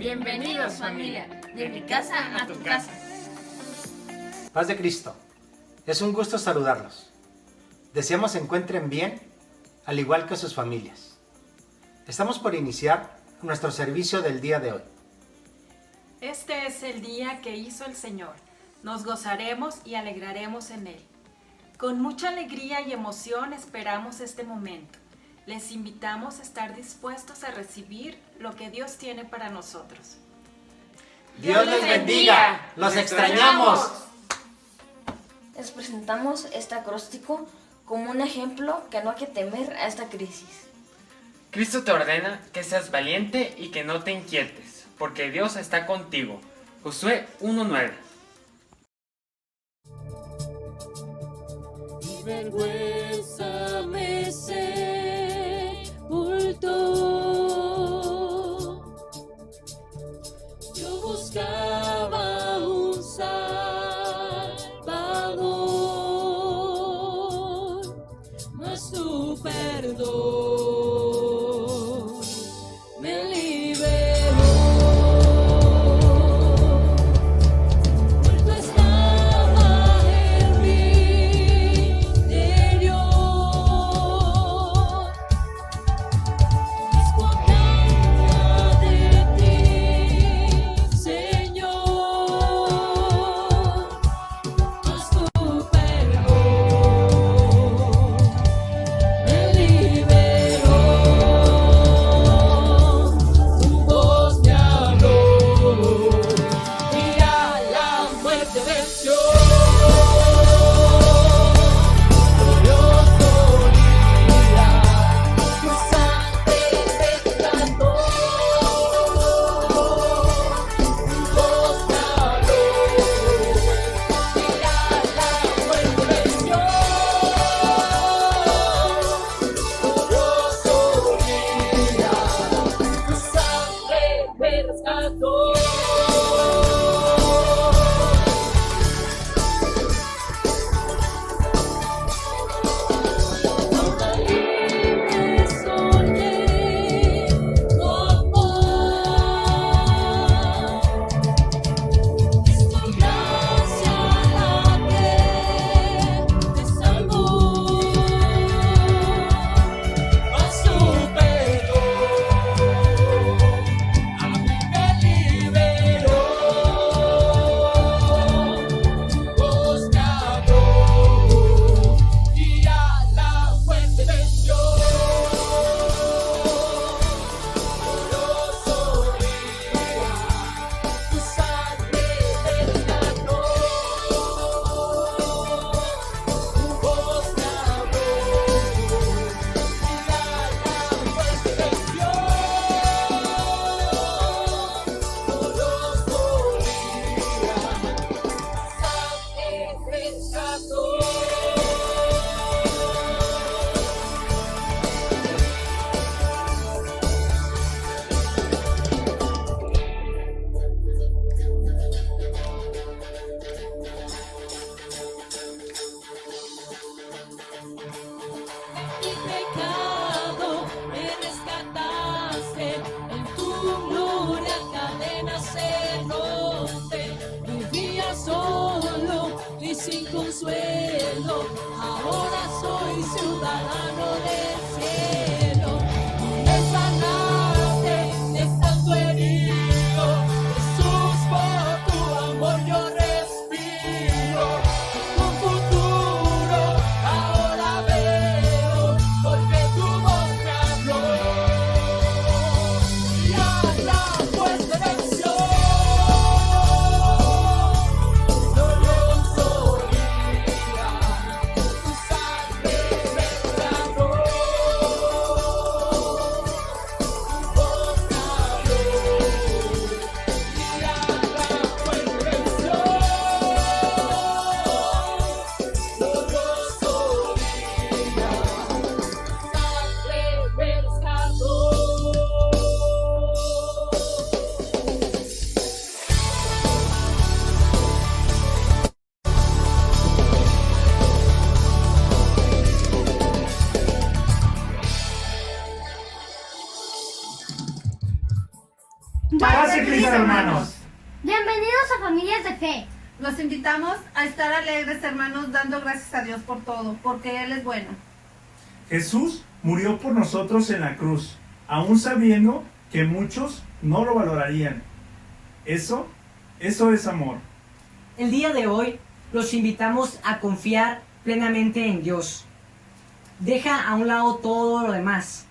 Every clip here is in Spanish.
Bienvenidos, familia, de mi casa a tu casa. Paz de Cristo. Es un gusto saludarlos. Deseamos se encuentren bien, al igual que sus familias. Estamos por iniciar nuestro servicio del día de hoy. Este es el día que hizo el Señor. Nos gozaremos y alegraremos en Él. Con mucha alegría y emoción esperamos este momento. Les invitamos a estar dispuestos a recibir lo que Dios tiene para nosotros. ¡Dios les bendiga! ¡Los extrañamos! Les presentamos este acróstico como un ejemplo que no hay que temer a esta crisis. Cristo te ordena que seas valiente y que no te inquietes, porque Dios está contigo. Josué 1:9. Mi vergüenza me sepultó. Yo buscaba un Salvador, mas tu perdón me liberó. Muerto estaba en mi interior, escondida de ti, Señor, mas tu perdón me liberó. Tu voz me habló y a la muerte venció. Dios solía, tu sangre rescató. Tu voz me habló y a la muerte venció. Dios solía, tu sangre me rescató. Ahora libre soñé tu amor. Es tu gracia la que te salvó. Mas tu perdón a mí me liberó. Tu voz me habló y a la muerte venció. Dios solía, tu sangre me rescató. Tu voz me habló y a la muerte venció. Dios solía, sangre rescató. Mi pecado me rescataste, en tu gloria cadenas se rompe. Vivía solo y sin consuelo, ahora soy ciudadano del cielo. Me sanaste estando herido, Jesús, por tu amor yo respiro. Un futuro ahora veo, porque tu voz me habló y a la muerte venció. Dios solía, tu sangre me rescató. hermanos. Bienvenidos a Familias de Fe. Los invitamos a estar alegres, hermanos, dando gracias a Dios por todo, porque Él es bueno. Jesús murió por nosotros en la cruz, aún sabiendo que muchos no lo valorarían. Eso es amor. El día de hoy los invitamos a confiar plenamente en Dios. Deja a un lado todo lo demás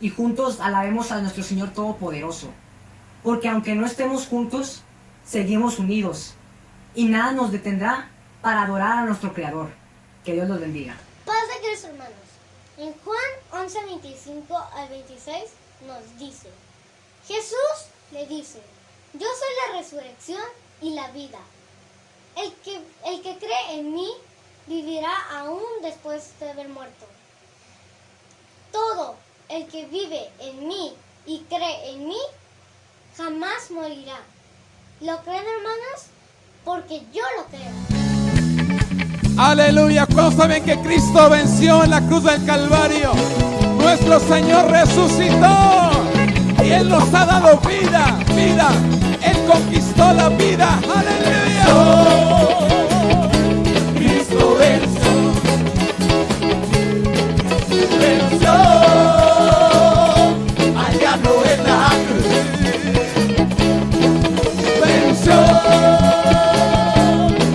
y juntos alabemos a nuestro Señor Todopoderoso. Porque aunque no estemos juntos, seguimos unidos y nada nos detendrá para adorar a nuestro Creador. Que Dios los bendiga. Paz de Cristo, hermanos. En Juan 11, 25 al 26 nos dice: Jesús le dice: yo soy la resurrección y la vida. El que cree en mí vivirá aún después de haber muerto. Todo el que vive en mí y cree en mí jamás morirá. ¿Lo creen, hermanos? Porque yo lo creo. Aleluya. ¿Cuántos saben que Cristo venció en la cruz del Calvario? Nuestro Señor resucitó y Él nos ha dado vida. Él conquistó la vida. Aleluya. Cristo venció. Al diablo en la cruz. Venció.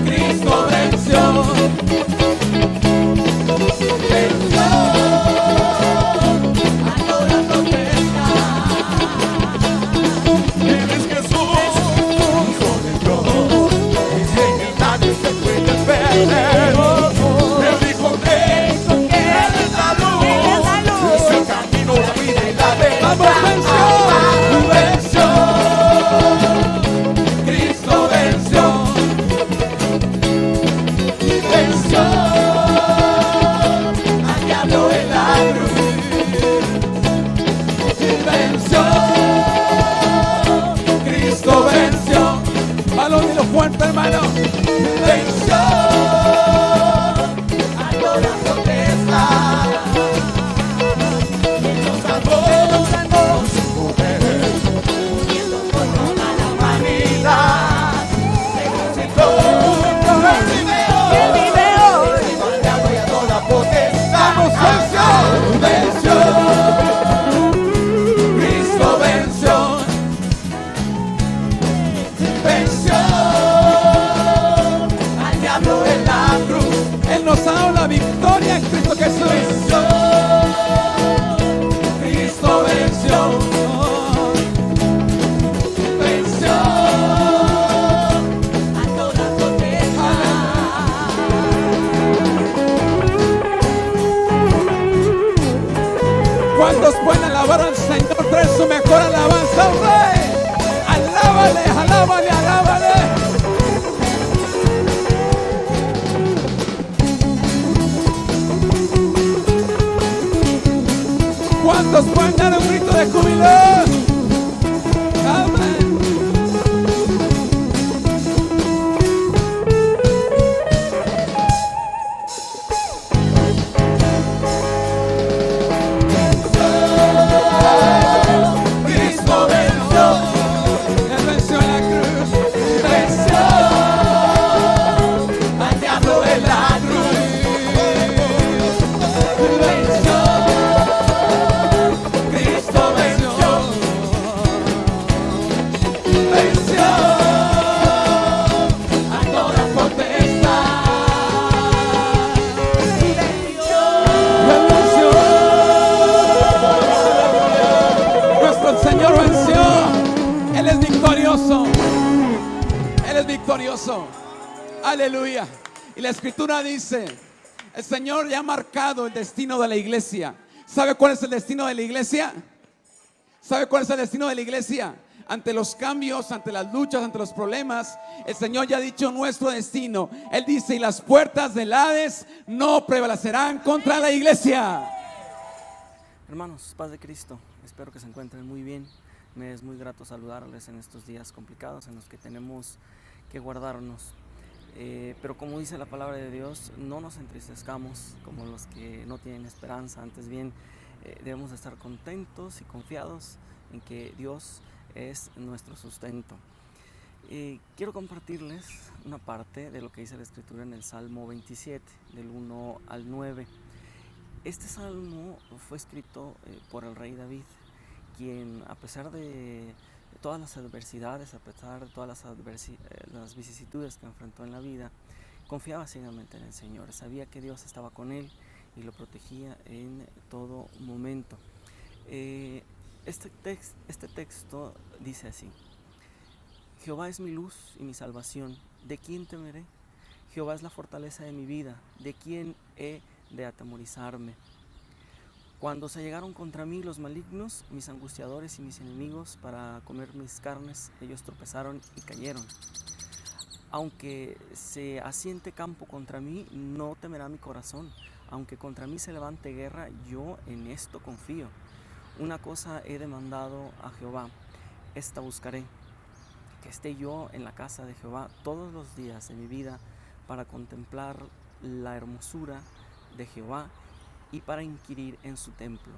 Cristo venció. Venció. Ahora protesta. Él es Jesús, Hijo de Dios. Y en el nadie se puede perder. Él dijo que Él es la luz. Es el camino, la vida y la verdad. ¡Vamos, venció! ¡Venció! Cristo venció. Venció al diablo en la cruz. Venció. Cristo venció. Balón y lo fuerte, hermano. Venció a toda protesta. Nos salvó sin poder, uniendo con toda la humanidad. Resucitó, Él vive hoy, al diablo y a toda potestad. ¡Vamos, venció! Cristo venció. Venció al diablo en la cruz. Él nos ha dado la victoria en Cristo Jesús. Venció. Cristo venció. Venció a toda potestad. ¿Cuántos pueden alabar al Señor? Trae su mejor alabanza, oh Rey. Alábale, alábale, alábale. ¿Cuántos pueden dar un grito de júbilo? Amén. Cristo venció. Él venció en la cruz. Venció al diablo en la cruz. Venció. Cristo venció. Venció a toda potestad. Él venció. Nuestro Señor venció. Él es victorioso. Él es victorioso. Aleluya. Y la Escritura dice: el Señor ya ha marcado el destino de la iglesia. ¿Sabe cuál es el destino de la iglesia? ¿Sabe cuál es el destino de la iglesia? Ante los cambios, ante las luchas, ante los problemas, el Señor ya ha dicho nuestro destino. Él dice: y las puertas del Hades no prevalecerán contra la iglesia. Hermanos, paz de Cristo, espero que se encuentren muy bien. Me es muy grato saludarles en estos días complicados en los que tenemos que guardarnos. Pero como dice la palabra de Dios, no nos entristezcamos como los que no tienen esperanza. Antes bien, debemos estar contentos y confiados en que Dios es nuestro sustento. Quiero compartirles una parte de lo que dice la Escritura en el Salmo 27, del 1 al 9. Este salmo fue escrito por el rey David, quien, a pesar de todas las adversidades, a pesar de todas las vicisitudes que enfrentó en la vida, confiaba ciegamente en el Señor. Sabía que Dios estaba con él y lo protegía en todo momento. Este texto dice así: Jehová es mi luz y mi salvación, ¿de quién temeré? Jehová es la fortaleza de mi vida, ¿de quién he de atemorizarme? Cuando se llegaron contra mí los malignos, mis angustiadores y mis enemigos, para comer mis carnes, ellos tropezaron y cayeron. Aunque se asiente campo contra mí, no temerá mi corazón. Aunque contra mí se levante guerra, yo en esto confío. Una cosa he demandado a Jehová, esta buscaré, que esté yo en la casa de Jehová todos los días de mi vida, para contemplar la hermosura de Jehová y para inquirir en su templo.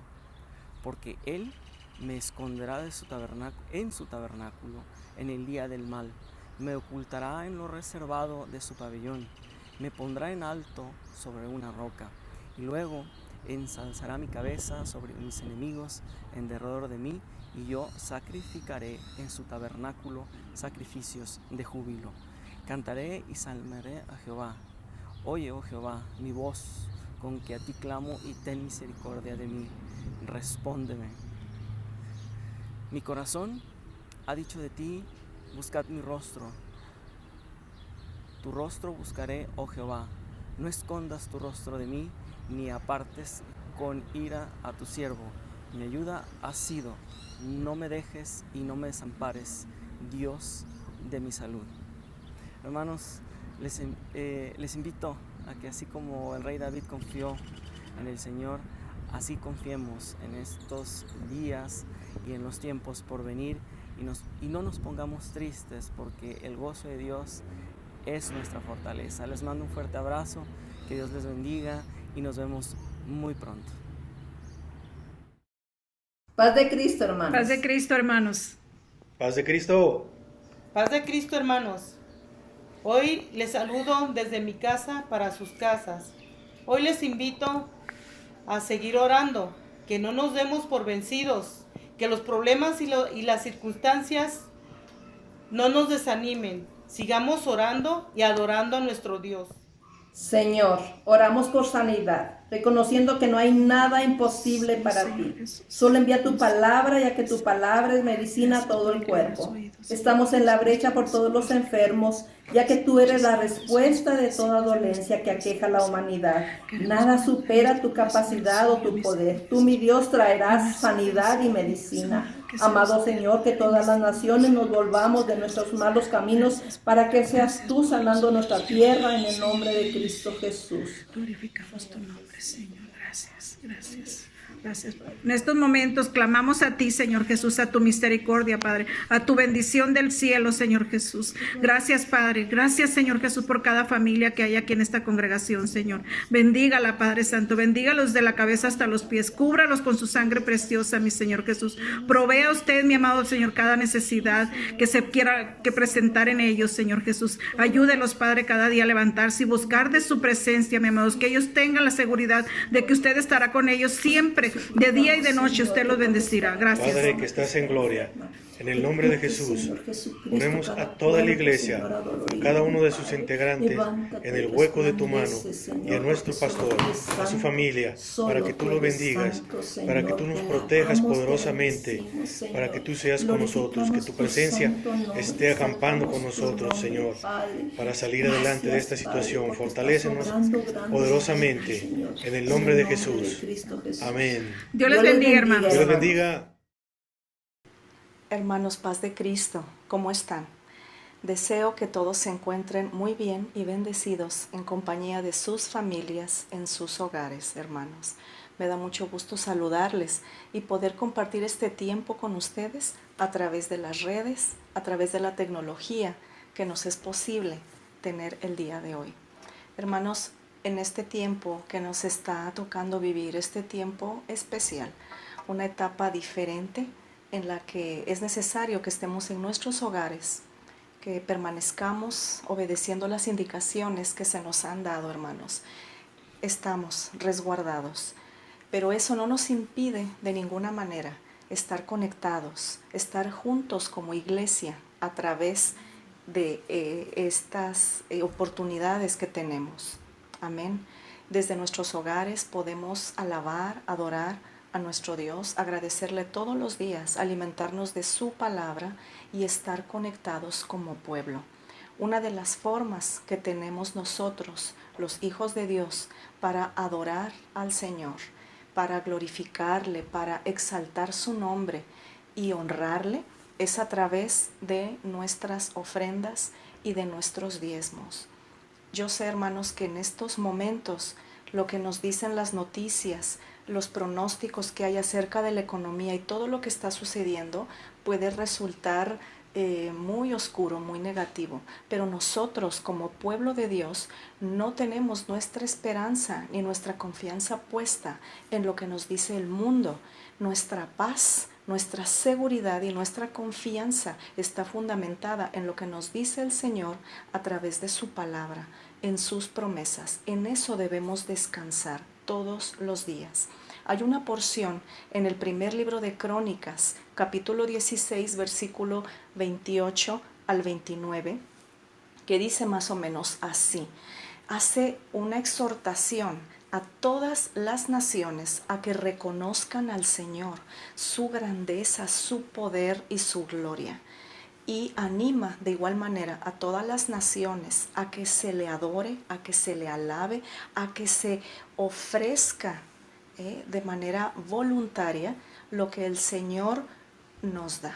Porque Él me esconderá en su tabernáculo en el día del mal, me ocultará en lo reservado de su pabellón, me pondrá en alto sobre una roca, y luego ensalzará mi cabeza sobre mis enemigos en derredor de mí, y yo sacrificaré en su tabernáculo sacrificios de júbilo. Cantaré y salmaré a Jehová. Oye, oh Jehová, mi voz, con que a ti clamo, y ten misericordia de mí. Respóndeme. Mi corazón ha dicho de ti: buscad mi rostro. Tu rostro buscaré, oh Jehová. No escondas tu rostro de mí, ni apartes con ira a tu siervo. Mi ayuda has sido. No me dejes y no me desampares, Dios de mi salud. Hermanos, les invito a que, así como el rey David confió en el Señor, así confiemos en estos días y en los tiempos por venir, y no nos pongamos tristes, porque el gozo de Dios es nuestra fortaleza. Les mando un fuerte abrazo, que Dios les bendiga y nos vemos muy pronto. Paz de Cristo, hermanos. Paz de Cristo, hermanos. Paz de Cristo. Paz de Cristo, hermanos. Hoy les saludo desde mi casa para sus casas. Hoy les invito a seguir orando, que no nos demos por vencidos, que los problemas y las circunstancias no nos desanimen. Sigamos orando y adorando a nuestro Dios. Señor, oramos por sanidad, reconociendo que no hay nada imposible para ti. Solo envía tu palabra, ya que tu palabra es medicina a todo el cuerpo. Estamos en la brecha por todos los enfermos, ya que tú eres la respuesta de toda dolencia que aqueja a la humanidad. Nada supera tu capacidad o tu poder. Tú, mi Dios, traerás sanidad y medicina. Amado Señor, que todas las naciones nos volvamos de nuestros malos caminos, para que seas tú sanando nuestra tierra, en el nombre de Cristo Jesús. Glorificamos tu nombre, Señor. Gracias, gracias. Gracias. En estos momentos clamamos a ti, Señor Jesús, a tu misericordia, Padre, a tu bendición del cielo, Señor Jesús. Gracias, Padre. Gracias, Señor Jesús, por cada familia que hay aquí en esta congregación, Señor. Bendígala, Padre Santo. Bendígalos de la cabeza hasta los pies. Cúbralos con su sangre preciosa, mi Señor Jesús. Provea usted, mi amado Señor, cada necesidad que se quiera que presentar en ellos, Señor Jesús. Ayúdelos, Padre, cada día a levantarse y buscar de su presencia, mi amados, que ellos tengan la seguridad de que usted estará con ellos siempre. De día y de noche usted los bendecirá. Gracias. Padre, que estás en gloria, en el nombre de Jesús, ponemos a toda la iglesia, a cada uno de sus integrantes, en el hueco de tu mano, y a nuestro pastor, a su familia, para que tú lo bendigas, para que tú nos protejas poderosamente, para que tú seas con nosotros, que tu presencia esté acampando con nosotros, Señor, para salir adelante de esta situación. Fortalécenos poderosamente, en el nombre de Jesús. Amén. Dios les bendiga, hermanos. Dios les bendiga. Hermanos, paz de Cristo, ¿cómo están? Deseo que todos se encuentren muy bien y bendecidos en compañía de sus familias en sus hogares, hermanos. Me da mucho gusto saludarles y poder compartir este tiempo con ustedes a través de las redes, a través de la tecnología que nos es posible tener el día de hoy. Hermanos, en este tiempo que nos está tocando vivir, este tiempo especial, una etapa diferente en la que es necesario que estemos en nuestros hogares, que permanezcamos obedeciendo las indicaciones que se nos han dado, hermanos. Estamos resguardados, pero eso no nos impide de ninguna manera estar conectados, estar juntos como iglesia a través de estas oportunidades que tenemos. Amén. Desde nuestros hogares podemos alabar, adorar a nuestro Dios, agradecerle todos los días, alimentarnos de su palabra y estar conectados como pueblo. Una de las formas que tenemos nosotros, los hijos de Dios, para adorar al Señor, para glorificarle, para exaltar su nombre y honrarle, es a través de nuestras ofrendas y de nuestros diezmos. Yo sé, hermanos, que en estos momentos lo que nos dicen las noticias, los pronósticos que hay acerca de la economía y todo lo que está sucediendo puede resultar muy oscuro, muy negativo. Pero nosotros como pueblo de Dios no tenemos nuestra esperanza ni nuestra confianza puesta en lo que nos dice el mundo. Nuestra paz, nuestra seguridad y nuestra confianza está fundamentada en lo que nos dice el Señor a través de su palabra, en sus promesas. En eso debemos descansar todos los días. Hay una porción en el primer libro de Crónicas, capítulo 16, versículo 28 al 29, que dice más o menos así. Hace una exhortación a todas las naciones a que reconozcan al Señor, su grandeza, su poder y su gloria. Y anima de igual manera a todas las naciones a que se le adore, a que se le alabe, a que se ofrezca de manera voluntaria lo que el Señor nos da,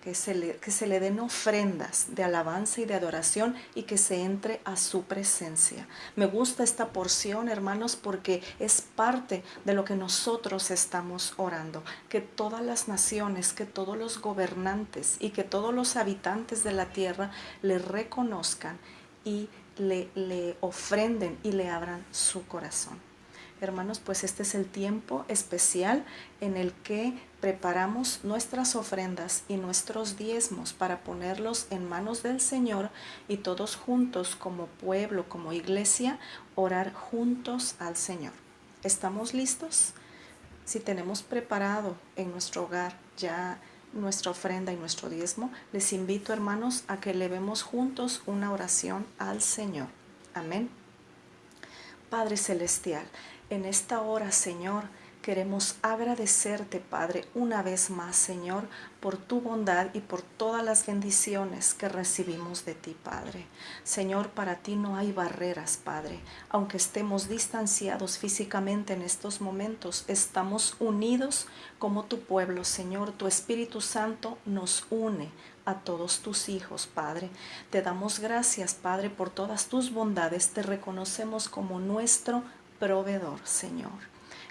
que se le den ofrendas de alabanza y de adoración y que se entre a su presencia. Me gusta esta porción, hermanos, porque es parte de lo que nosotros estamos orando, que todas las naciones, que todos los gobernantes y que todos los habitantes de la tierra le reconozcan y le ofrenden y le abran su corazón. Hermanos, pues este es el tiempo especial en el que preparamos nuestras ofrendas y nuestros diezmos para ponerlos en manos del Señor y todos juntos como pueblo, como iglesia, orar juntos al Señor. ¿Estamos listos? Si tenemos preparado en nuestro hogar ya nuestra ofrenda y nuestro diezmo, les invito, hermanos, a que elevemos juntos una oración al Señor. Amén. Padre Celestial, en esta hora, Señor, queremos agradecerte, Padre, una vez más, Señor, por tu bondad y por todas las bendiciones que recibimos de ti, Padre. Señor, para ti no hay barreras, Padre. Aunque estemos distanciados físicamente en estos momentos, estamos unidos como tu pueblo, Señor. Tu Espíritu Santo nos une a todos tus hijos, Padre. Te damos gracias, Padre, por todas tus bondades. Te reconocemos como nuestro proveedor, Señor.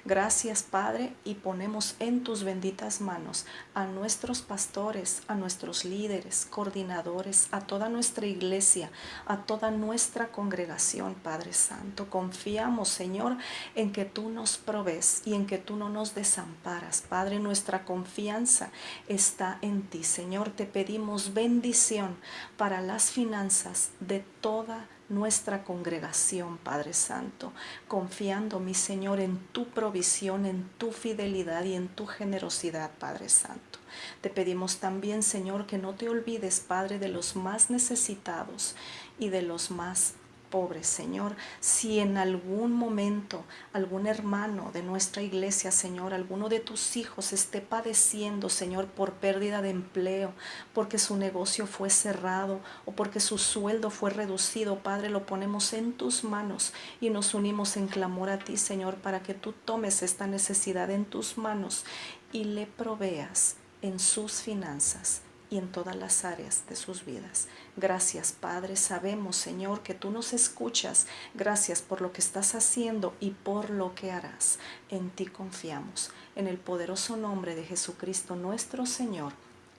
Gracias, Padre, y ponemos en tus benditas manos a nuestros pastores, a nuestros líderes, coordinadores, a toda nuestra iglesia, a toda nuestra congregación, Padre Santo. Confiamos, Señor, en que tú nos provees y en que tú no nos desamparas. Padre, nuestra confianza está en ti. Señor, te pedimos bendición para las finanzas de toda nuestra congregación, Padre Santo, confiando, mi Señor, en tu provisión, en tu fidelidad y en tu generosidad, Padre Santo. Te pedimos también, Señor, que no te olvides, Padre, de los más necesitados y de los más pobres, Señor. Si en algún momento algún hermano de nuestra iglesia, Señor, alguno de tus hijos esté padeciendo, Señor, por pérdida de empleo, porque su negocio fue cerrado o porque su sueldo fue reducido, Padre, lo ponemos en tus manos y nos unimos en clamor a ti, Señor, para que tú tomes esta necesidad en tus manos y le proveas en sus finanzas y en todas las áreas de sus vidas. Gracias, Padre. Sabemos, Señor, que tú nos escuchas. Gracias por lo que estás haciendo y por lo que harás. En ti confiamos. En el poderoso nombre de Jesucristo nuestro Señor.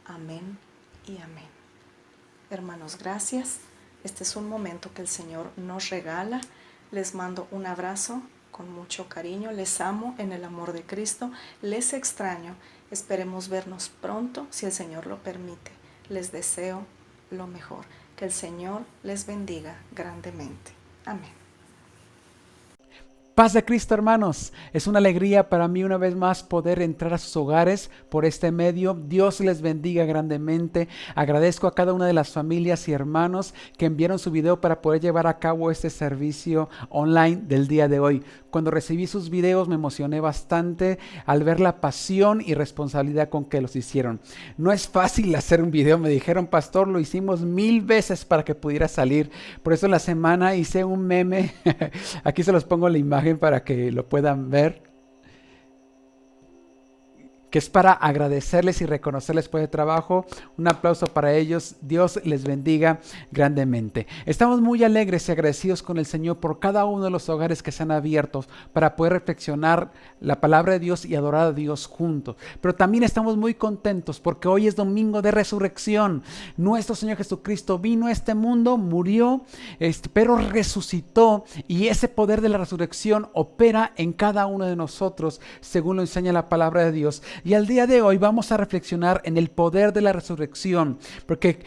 Amén y amén. Hermanos, gracias. Este es un momento que el Señor nos regala. Les mando un abrazo con mucho cariño. Les amo en el amor de Cristo. Les extraño. Esperemos vernos pronto, si el Señor lo permite. Les deseo lo mejor. Que el Señor les bendiga grandemente. Amén. Paz de Cristo, hermanos. Es una alegría para mí una vez más poder entrar a sus hogares por este medio. Dios les bendiga grandemente. Agradezco a cada una de las familias y hermanos que enviaron su video para poder llevar a cabo este servicio online del día de hoy. Cuando recibí sus videos me emocioné bastante al ver la pasión y responsabilidad con que los hicieron. No es fácil hacer un video, me dijeron, pastor, lo hicimos 1000 veces para que pudiera salir. Por eso en la semana hice un meme. Aquí se los pongo la imagen para que lo puedan ver, que es para agradecerles y reconocerles por el trabajo. Un aplauso para ellos. Dios les bendiga grandemente. Estamos muy alegres y agradecidos con el Señor por cada uno de los hogares que se han abierto para poder reflexionar la palabra de Dios y adorar a Dios juntos. Pero también estamos muy contentos porque hoy es domingo de resurrección. Nuestro Señor Jesucristo vino a este mundo, murió, pero resucitó, y ese poder de la resurrección opera en cada uno de nosotros según lo enseña la palabra de Dios. Y al día de hoy vamos a reflexionar en el poder de la resurrección, porque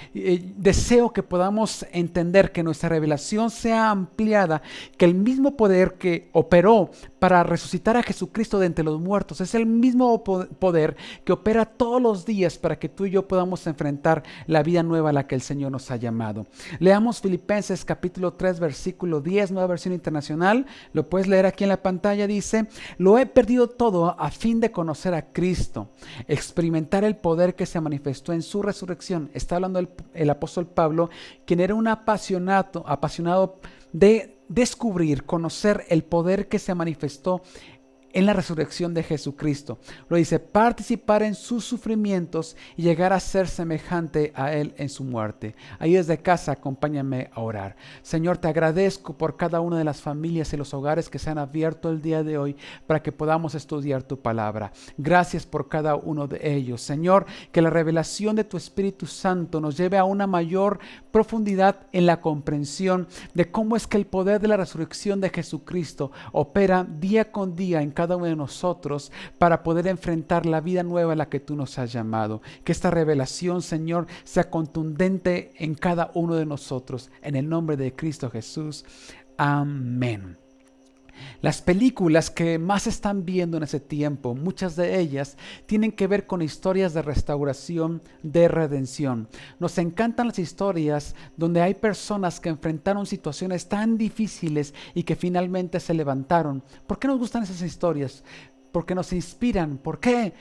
deseo que podamos entender que nuestra revelación sea ampliada, que el mismo poder que operó para resucitar a Jesucristo de entre los muertos es el mismo poder que opera todos los días para que tú y yo podamos enfrentar la vida nueva a la que el Señor nos ha llamado. Leamos Filipenses capítulo 3 versículo 10, Nueva Versión Internacional. Lo puedes leer aquí en la pantalla. Dice: lo he perdido todo a fin de conocer a Cristo, experimentar el poder que se manifestó en su resurrección. Está hablando el apóstol Pablo, quien era un apasionado de descubrir, conocer el poder que se manifestó en la resurrección de Jesucristo. Lo dice: participar en sus sufrimientos y llegar a ser semejante a Él en su muerte. Ahí desde casa, acompáñame a orar. Señor, te agradezco por cada una de las familias y los hogares que se han abierto el día de hoy para que podamos estudiar tu palabra. Gracias por cada uno de ellos. Señor, que la revelación de tu Espíritu Santo nos lleve a una mayor profundidad en la comprensión de cómo es que el poder de la resurrección de Jesucristo opera día con día en cada uno de nosotros para poder enfrentar la vida nueva a la que tú nos has llamado. Que esta revelación, Señor, sea contundente en cada uno de nosotros. En el nombre de Cristo Jesús. Amén. Las películas que más están viendo en ese tiempo, muchas de ellas tienen que ver con historias de restauración, de redención. Nos encantan las historias donde hay personas que enfrentaron situaciones tan difíciles y que finalmente se levantaron. ¿Por qué nos gustan esas historias? Porque nos inspiran. ¿Por qué?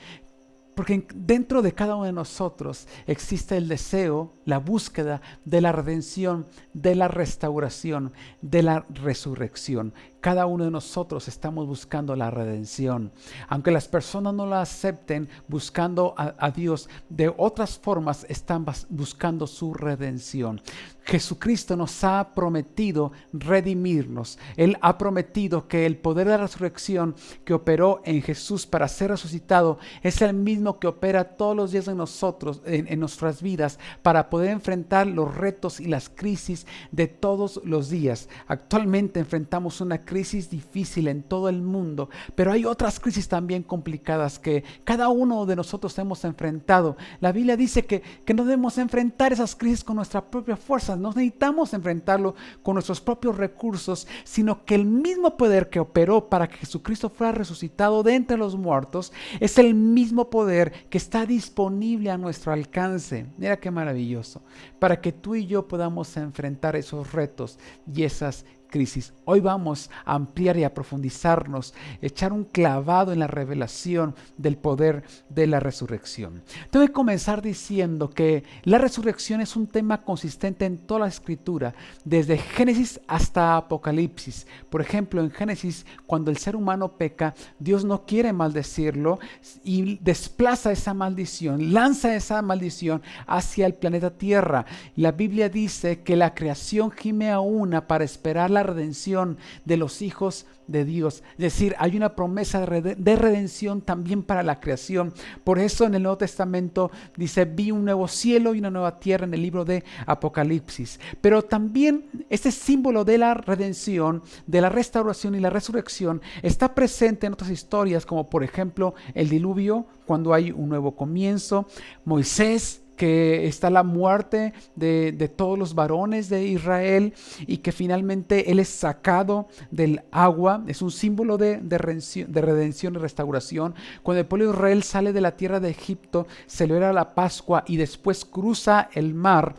Porque dentro de cada uno de nosotros existe el deseo, la búsqueda de la redención, de la restauración, de la resurrección. Cada uno de nosotros estamos buscando la redención. Aunque las personas no la acepten, buscando a Dios de otras formas, están buscando su redención. Jesucristo nos ha prometido redimirnos. Él ha prometido que el poder de la resurrección que operó en Jesús para ser resucitado es el mismo que opera todos los días en nosotros, en nuestras vidas, para poder enfrentar los retos y las crisis de todos los días. Actualmente enfrentamos una crisis difícil en todo el mundo, pero hay otras crisis también complicadas que cada uno de nosotros hemos enfrentado. La Biblia dice que no debemos enfrentar esas crisis con nuestra propia fuerza. No necesitamos enfrentarlo con nuestros propios recursos, sino que el mismo poder que operó para que Jesucristo fuera resucitado de entre los muertos es el mismo poder que está disponible a nuestro alcance. Mira qué maravilloso, para que tú y yo podamos enfrentar esos retos y esas crisis. Hoy vamos a ampliar y a profundizarnos, echar un clavado en la revelación del poder de la resurrección. Tengo que comenzar diciendo que la resurrección es un tema consistente en toda la Escritura, desde Génesis hasta Apocalipsis. Por ejemplo, en Génesis, cuando el ser humano peca, Dios no quiere maldecirlo y desplaza esa maldición, lanza esa maldición hacia el planeta Tierra. La Biblia dice que la creación gime a una para esperar la la redención de los hijos de Dios. Es decir, hay una promesa de redención también para la creación. Por eso en el Nuevo Testamento dice, vi un nuevo cielo y una nueva tierra en el libro de Apocalipsis. Pero también este símbolo de la redención, de la restauración y la resurrección está presente en otras historias, como por ejemplo el diluvio, cuando hay un nuevo comienzo. Moisés, que está la muerte de todos los varones de Israel y que finalmente él es sacado del agua. Es un símbolo de redención y restauración. Cuando el pueblo de Israel sale de la tierra de Egipto, celebra la Pascua y después cruza el mar.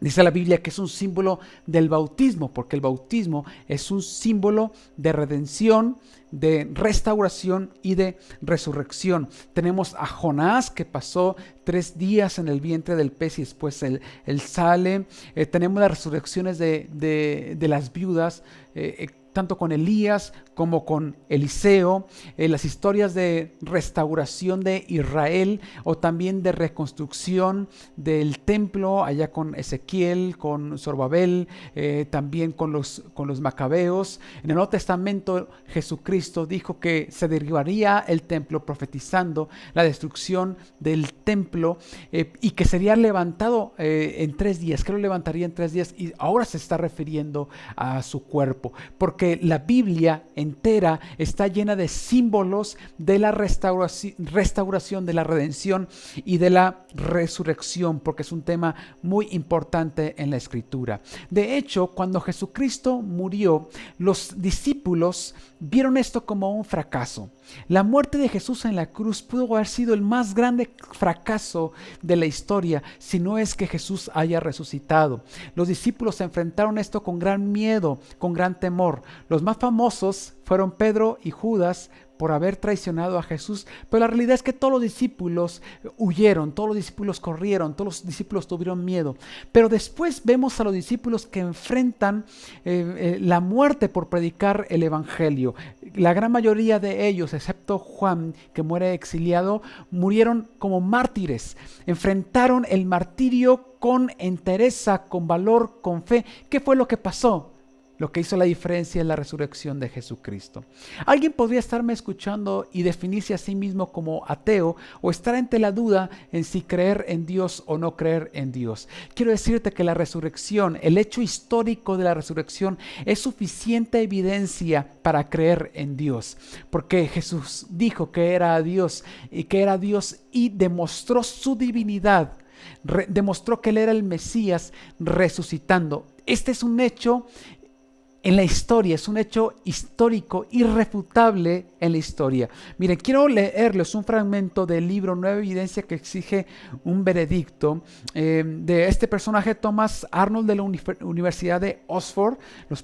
Dice la Biblia que es un símbolo del bautismo, porque el bautismo es un símbolo de redención, de restauración y de resurrección. Tenemos a Jonás, que pasó 3 días en el vientre del pez y después él sale. Tenemos las resurrecciones de las viudas, tanto con Elías como con Eliseo, las historias de restauración de Israel o también de reconstrucción del templo, allá con Ezequiel, con Zorobabel, también con los macabeos. En el Nuevo Testamento Jesucristo dijo que se derribaría el templo, profetizando la destrucción del templo y que sería levantado en 3 días, que lo levantaría en 3 días, y ahora se está refiriendo a su cuerpo, porque la Biblia entera está llena de símbolos de la restauración, de la redención y de la resurrección, porque es un tema muy importante en la Escritura. De hecho, cuando Jesucristo murió, los discípulos vieron esto como un fracaso. La muerte de Jesús en la cruz pudo haber sido el más grande fracaso de la historia, si no es que Jesús haya resucitado. Los discípulos enfrentaron esto con gran miedo, con gran temor. Los más famosos fueron Pedro y Judas por haber traicionado a Jesús, pero la realidad es que todos los discípulos huyeron, todos los discípulos corrieron, todos los discípulos tuvieron miedo. Pero después vemos a los discípulos que enfrentan la muerte por predicar el evangelio. La gran mayoría de ellos, excepto Juan, que muere exiliado, murieron como mártires. Enfrentaron el martirio con entereza, con valor, con fe. ¿Qué fue lo que pasó? Lo que hizo la diferencia es la resurrección de Jesucristo. Alguien podría estarme escuchando y definirse a sí mismo como ateo o estar ante la duda en si creer en Dios o no creer en Dios. Quiero decirte que la resurrección, el hecho histórico de la resurrección, es suficiente evidencia para creer en Dios. Porque Jesús dijo que era Dios y demostró su divinidad. Demostró que Él era el Mesías resucitando. Este es un hecho en la historia, es un hecho histórico, irrefutable en la historia. Miren, quiero leerles un fragmento del libro Nueva Evidencia que exige un veredicto, de este personaje Thomas Arnold de la Universidad de Oxford.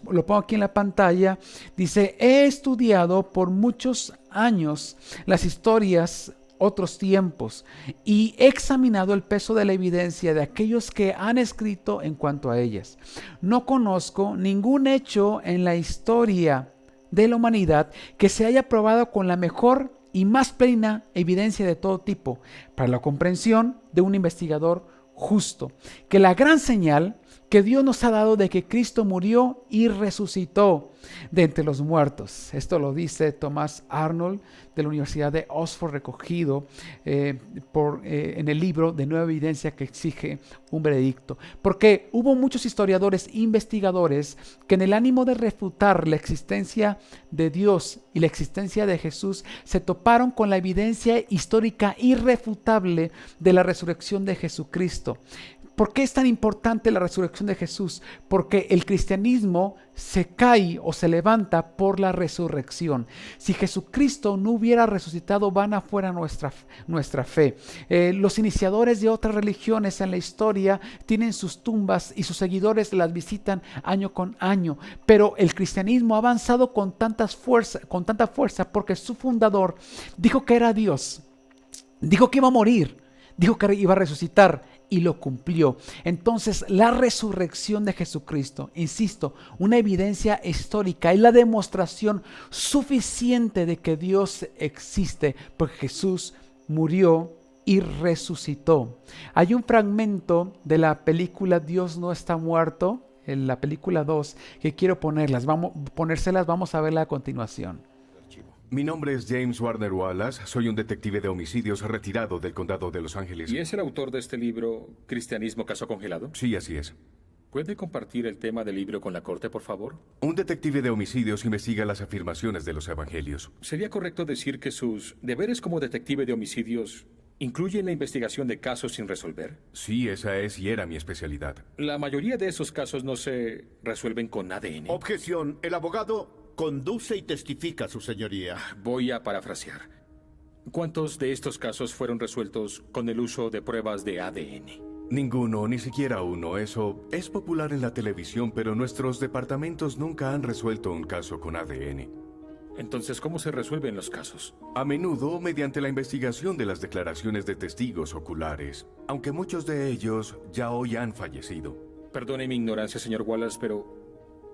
Lo pongo aquí en la pantalla. Dice: he estudiado por muchos años las historias otros tiempos y he examinado el peso de la evidencia de aquellos que han escrito en cuanto a ellas. No conozco ningún hecho en la historia de la humanidad que se haya probado con la mejor y más plena evidencia de todo tipo para la comprensión de un investigador justo, que la gran señal que Dios nos ha dado de que Cristo murió y resucitó de entre los muertos. Esto lo dice Thomas Arnold de la Universidad de Oxford, recogido en el libro de Nueva Evidencia que exige un veredicto. Porque hubo muchos historiadores, investigadores, que en el ánimo de refutar la existencia de Dios y la existencia de Jesús, se toparon con la evidencia histórica irrefutable de la resurrección de Jesucristo. ¿Por qué es tan importante la resurrección de Jesús? Porque el cristianismo se cae o se levanta por la resurrección. Si Jesucristo no hubiera resucitado, vana fuera nuestra fe. Los iniciadores de otras religiones en la historia tienen sus tumbas y sus seguidores las visitan año con año. Pero el cristianismo ha avanzado con tanta fuerza porque su fundador dijo que era Dios, dijo que iba a morir, dijo que iba a resucitar y lo cumplió. Entonces, la resurrección de Jesucristo, insisto, una evidencia histórica, es la demostración suficiente de que Dios existe, porque Jesús murió y resucitó. Hay un fragmento de la película Dios no está muerto, la película 2 que quiero ponérselas, vamos a verla a continuación. Mi nombre es James Warner Wallace, soy un detective de homicidios retirado del condado de Los Ángeles. ¿Y es el autor de este libro, Cristianismo Caso Congelado? Sí, así es. ¿Puede compartir el tema del libro con la corte, por favor? Un detective de homicidios investiga las afirmaciones de los evangelios. ¿Sería correcto decir que sus deberes como detective de homicidios incluyen la investigación de casos sin resolver? Sí, esa es y era mi especialidad. La mayoría de esos casos no se resuelven con ADN. Objeción. El abogado conduce y testifica, su señoría. Voy a parafrasear. ¿Cuántos de estos casos fueron resueltos con el uso de pruebas de ADN? Ninguno, ni siquiera uno. Eso es popular en la televisión, pero nuestros departamentos nunca han resuelto un caso con ADN. Entonces, ¿cómo se resuelven los casos? A menudo mediante la investigación de las declaraciones de testigos oculares, aunque muchos de ellos ya hoy han fallecido. Perdone mi ignorancia, señor Wallace, pero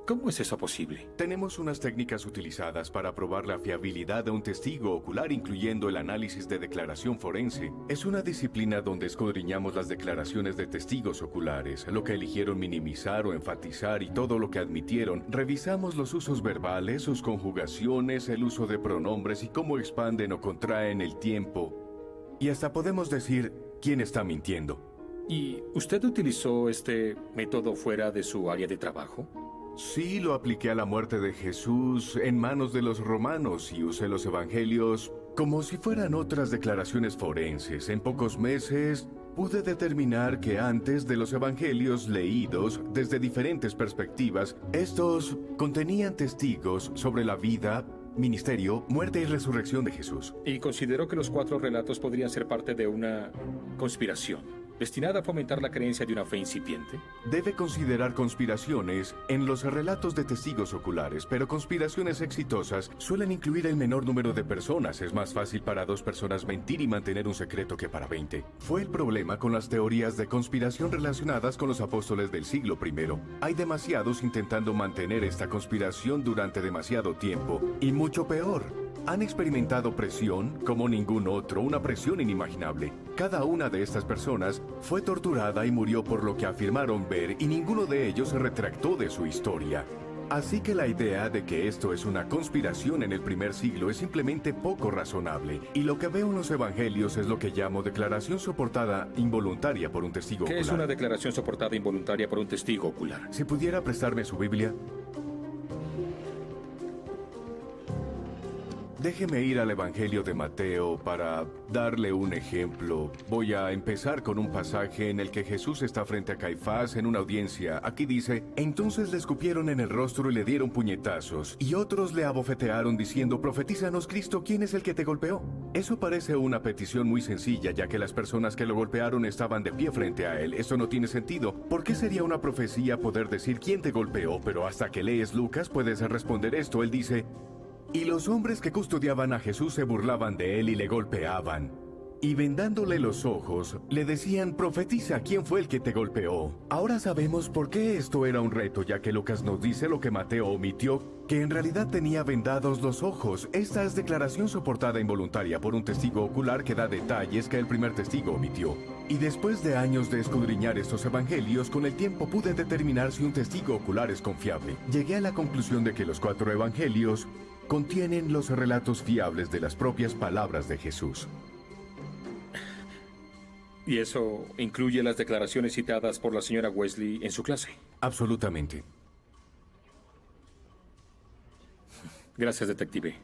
¿cómo es eso posible? Tenemos unas técnicas utilizadas para probar la fiabilidad de un testigo ocular, incluyendo el análisis de declaración forense. Es una disciplina donde escudriñamos las declaraciones de testigos oculares, lo que eligieron minimizar o enfatizar y todo lo que admitieron. Revisamos los usos verbales, sus conjugaciones, el uso de pronombres y cómo expanden o contraen el tiempo. Y hasta podemos decir quién está mintiendo. ¿Y usted utilizó este método fuera de su área de trabajo? Sí, lo apliqué a la muerte de Jesús en manos de los romanos y usé los evangelios como si fueran otras declaraciones forenses. En pocos meses pude determinar que antes de los evangelios leídos desde diferentes perspectivas, estos contenían testigos sobre la vida, ministerio, muerte y resurrección de Jesús. ¿Y consideró que los 4 relatos podrían ser parte de una conspiración destinada a fomentar la creencia de una fe incipiente? Debe considerar conspiraciones en los relatos de testigos oculares, pero conspiraciones exitosas suelen incluir el menor número de personas. Es más fácil para 2 personas mentir y mantener un secreto que para 20. Fue el problema con las teorías de conspiración relacionadas con los apóstoles del siglo I. Hay demasiados intentando mantener esta conspiración durante demasiado tiempo. Y mucho peor, han experimentado presión como ningún otro, una presión inimaginable. Cada una de estas personas fue torturada y murió por lo que afirmaron ver, y ninguno de ellos se retractó de su historia. Así que la idea de que esto es una conspiración en el primer siglo es simplemente poco razonable. Y lo que veo en los evangelios es lo que llamo declaración soportada involuntaria por un testigo ocular. ¿Qué es una declaración soportada involuntaria por un testigo ocular? Si pudiera prestarme su Biblia. Déjeme ir al Evangelio de Mateo para darle un ejemplo. Voy a empezar con un pasaje en el que Jesús está frente a Caifás en una audiencia. Aquí dice: entonces le escupieron en el rostro y le dieron puñetazos, y otros le abofetearon diciendo: profetízanos, Cristo, ¿quién es el que te golpeó? Eso parece una petición muy sencilla, ya que las personas que lo golpearon estaban de pie frente a él. Eso no tiene sentido. ¿Por qué sería una profecía poder decir quién te golpeó? Pero hasta que lees Lucas puedes responder esto. Él dice: y los hombres que custodiaban a Jesús se burlaban de él y le golpeaban. Y vendándole los ojos, le decían: profetiza, ¿quién fue el que te golpeó? Ahora sabemos por qué esto era un reto, ya que Lucas nos dice lo que Mateo omitió, que en realidad tenía vendados los ojos. Esta es declaración soportada involuntaria por un testigo ocular que da detalles que el primer testigo omitió. Y después de años de escudriñar estos evangelios, con el tiempo pude determinar si un testigo ocular es confiable. Llegué a la conclusión de que los 4 evangelios contienen los relatos fiables de las propias palabras de Jesús. ¿Y eso incluye las declaraciones citadas por la señora Wesley en su clase? Absolutamente. Gracias, detective.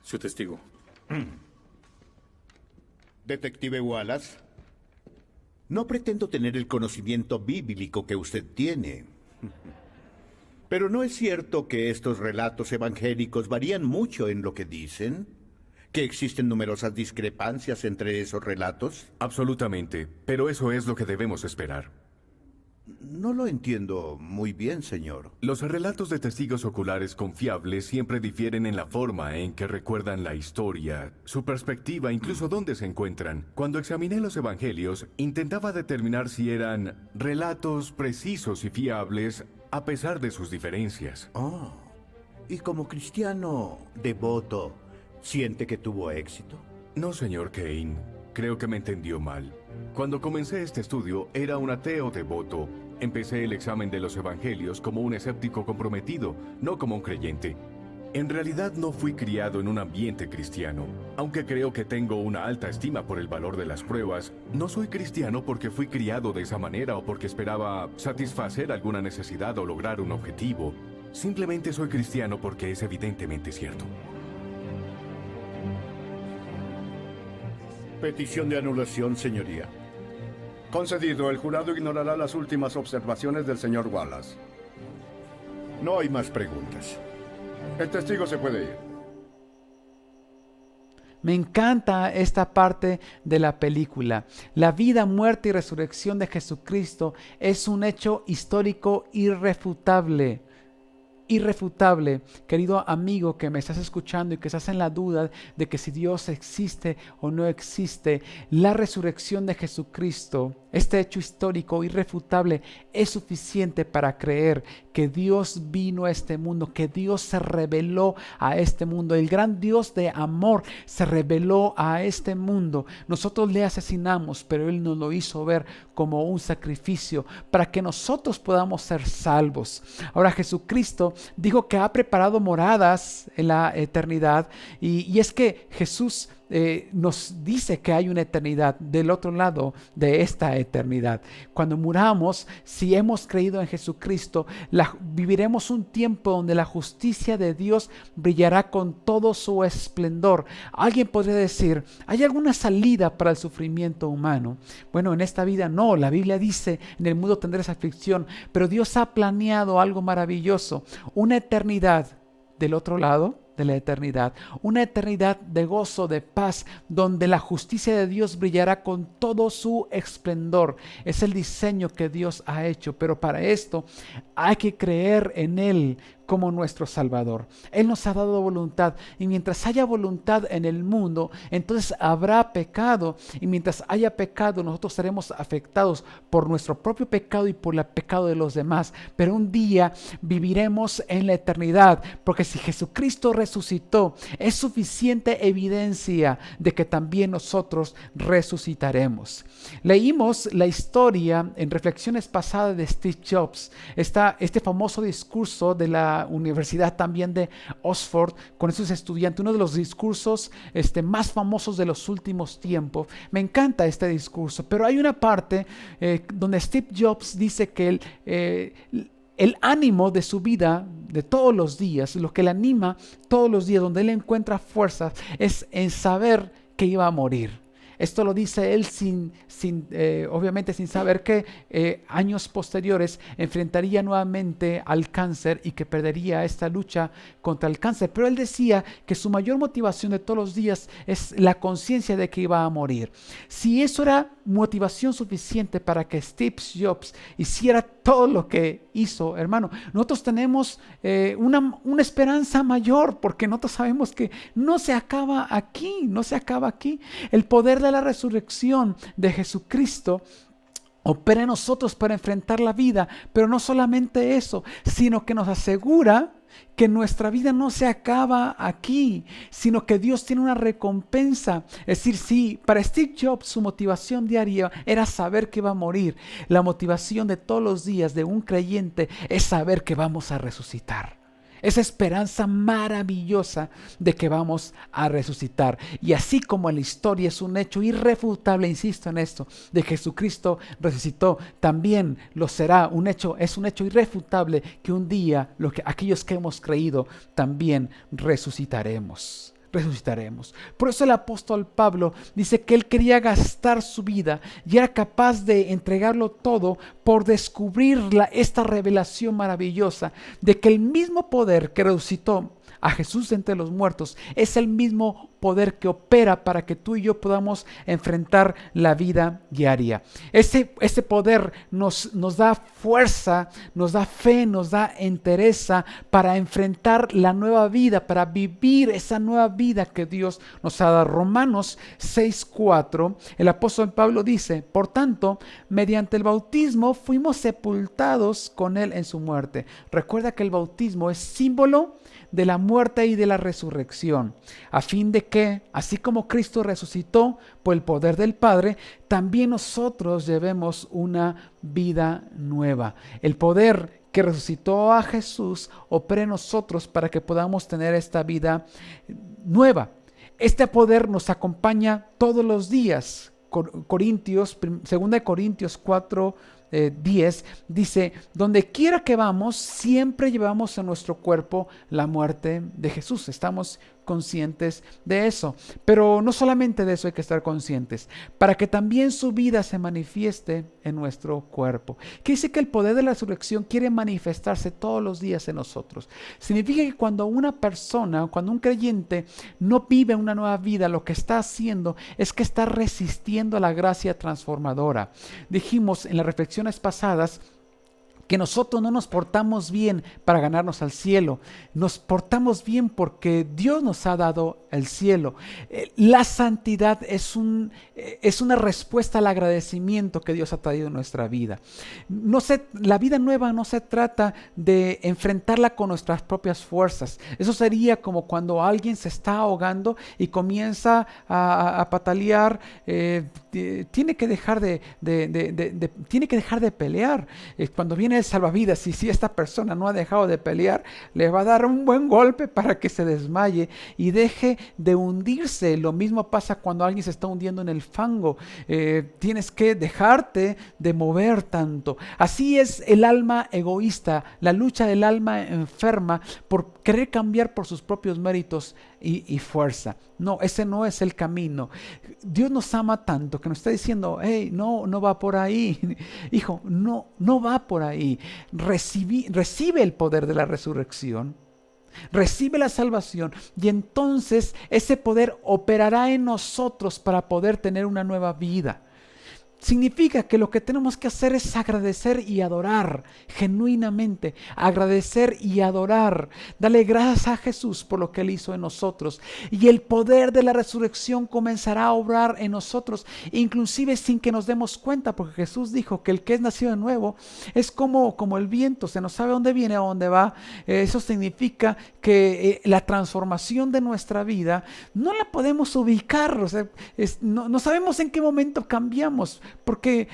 Su testigo. Detective Wallace, no pretendo tener el conocimiento bíblico que usted tiene. Pero ¿no es cierto que estos relatos evangélicos varían mucho en lo que dicen? ¿Que existen numerosas discrepancias entre esos relatos? Absolutamente, pero eso es lo que debemos esperar. No lo entiendo muy bien, señor. Los relatos de testigos oculares confiables siempre difieren en la forma en que recuerdan la historia, su perspectiva, incluso dónde se encuentran. Cuando examiné los evangelios, intentaba determinar si eran relatos precisos y fiables a pesar de sus diferencias. Oh, y como cristiano devoto, ¿siente que tuvo éxito? No, señor Kane. Creo que me entendió mal. Cuando comencé este estudio, era un ateo devoto. Empecé el examen de los evangelios como un escéptico comprometido, no como un creyente. En realidad no fui criado en un ambiente cristiano. Aunque creo que tengo una alta estima por el valor de las pruebas, no soy cristiano porque fui criado de esa manera o porque esperaba satisfacer alguna necesidad o lograr un objetivo. Simplemente soy cristiano porque es evidentemente cierto. Petición de anulación, señoría. Concedido. El jurado ignorará las últimas observaciones del señor Wallace. No hay más preguntas. El testigo se puede ir. Me encanta esta parte de la película. La vida, muerte y resurrección de Jesucristo es un hecho histórico irrefutable. Irrefutable, querido amigo que me estás escuchando y que estás en la duda de que si Dios existe o no existe, la resurrección de Jesucristo, este hecho histórico irrefutable, es suficiente para creer que Dios vino a este mundo, que Dios se reveló a este mundo. El gran Dios de amor se reveló a este mundo. Nosotros le asesinamos, pero Él nos lo hizo ver como un sacrificio para que nosotros podamos ser salvos. Ahora Jesucristo dijo que ha preparado moradas en la eternidad y es que Jesús nos dice que hay una eternidad del otro lado de esta eternidad. Cuando muramos, si hemos creído en Jesucristo, viviremos un tiempo donde la justicia de Dios brillará con todo su esplendor. Alguien podría decir, ¿hay alguna salida para el sufrimiento humano? Bueno, en esta vida no. La Biblia dice, en el mundo tendréis aflicción, pero Dios ha planeado algo maravilloso, una eternidad del otro lado de la eternidad, una eternidad de gozo, de paz, donde la justicia de Dios brillará con todo su esplendor. Es el diseño que Dios ha hecho, pero para esto hay que creer en Él como nuestro Salvador. Él nos ha dado voluntad, y mientras haya voluntad en el mundo, entonces habrá pecado, y mientras haya pecado, nosotros seremos afectados por nuestro propio pecado y por el pecado de los demás, pero un día viviremos en la eternidad, porque si Jesucristo resucitó, es suficiente evidencia de que también nosotros resucitaremos. Leímos la historia en reflexiones pasadas de Steve Jobs, este famoso discurso de la Universidad también de Oxford con esos estudiantes, uno de los discursos más famosos de los últimos tiempos. Me encanta este discurso, pero hay una parte donde Steve Jobs dice que el ánimo de su vida de todos los días, lo que le anima todos los días, donde él encuentra fuerzas, es en saber que iba a morir. Esto lo dice él obviamente sin saber que años posteriores enfrentaría nuevamente al cáncer y que perdería esta lucha contra el cáncer. Pero él decía que su mayor motivación de todos los días es la conciencia de que iba a morir. Si eso era motivación suficiente para que Steve Jobs hiciera todo lo que hizo, hermano, nosotros tenemos una esperanza mayor, porque nosotros sabemos que no se acaba aquí, no se acaba aquí. El poder de la resurrección de Jesucristo opera en nosotros para enfrentar la vida, pero no solamente eso, sino que nos asegura que nuestra vida no se acaba aquí, sino que Dios tiene una recompensa. Es decir, sí, para Steve Jobs su motivación diaria era saber que va a morir. La motivación de todos los días de un creyente es saber que vamos a resucitar. Esa esperanza maravillosa de que vamos a resucitar. Y así como en la historia es un hecho irrefutable, insisto en esto, de que Jesucristo resucitó, también lo será es un hecho irrefutable que un día aquellos que hemos creído también resucitaremos. Por eso el apóstol Pablo dice que él quería gastar su vida y era capaz de entregarlo todo por descubrir esta revelación maravillosa de que el mismo poder que resucitó a Jesús de entre los muertos es el mismo poder que opera para que tú y yo podamos enfrentar la vida diaria. Ese poder nos da fuerza, nos da fe, nos da entereza para enfrentar la nueva vida, para vivir esa nueva vida que Dios nos ha dado. Romanos 6:4, el apóstol Pablo dice: por tanto, mediante el bautismo fuimos sepultados con Él en su muerte. Recuerda que el bautismo es símbolo de la muerte y de la resurrección, a fin de que, así como Cristo resucitó por el poder del Padre, también nosotros llevemos una vida nueva. El poder que resucitó a Jesús opera en nosotros para que podamos tener esta vida nueva. Este poder nos acompaña todos los días. 2 Corintios 4:10 dice: donde quiera que vamos, siempre llevamos en nuestro cuerpo la muerte de Jesús. Estamos conscientes de eso, pero no solamente de eso hay que estar conscientes, para que también su vida se manifieste en nuestro cuerpo. Que dice que el poder de la resurrección quiere manifestarse todos los días en nosotros. Significa que cuando una persona, cuando un creyente no vive una nueva vida, lo que está haciendo es que está resistiendo a la gracia transformadora. Dijimos en las reflexiones pasadas que nosotros no nos portamos bien para ganarnos al cielo, nos portamos bien porque Dios nos ha dado el cielo. La santidad es una respuesta al agradecimiento que Dios ha traído en nuestra vida. La vida nueva no se trata de enfrentarla con nuestras propias fuerzas. Eso sería como cuando alguien se está ahogando y comienza a patalear. Tiene que dejar de pelear. Cuando viene el salvavidas, y si esta persona no ha dejado de pelear, le va a dar un buen golpe para que se desmaye y deje de hundirse. Lo mismo pasa cuando alguien se está hundiendo en el fango. Tienes que dejarte de mover tanto. Así es el alma egoísta, la lucha del alma enferma por querer cambiar por sus propios méritos y fuerza. No, ese no es el camino. Dios nos ama tanto que nos está diciendo: hey, no va por ahí. Hijo, no va por ahí. Recibe el poder de la resurrección. Recibe la salvación y entonces ese poder operará en nosotros para poder tener una nueva vida. Significa que lo que tenemos que hacer es agradecer y adorar genuinamente, agradecer y adorar, darle gracias a Jesús por lo que Él hizo en nosotros, y el poder de la resurrección comenzará a obrar en nosotros, inclusive sin que nos demos cuenta, porque Jesús dijo que el que es nacido de nuevo es como el viento, se no sabe a dónde viene, a dónde va. Eso significa que la transformación de nuesra vida no la podemos ubicar, o sea, no sabemos en qué momento cambiamos. Porque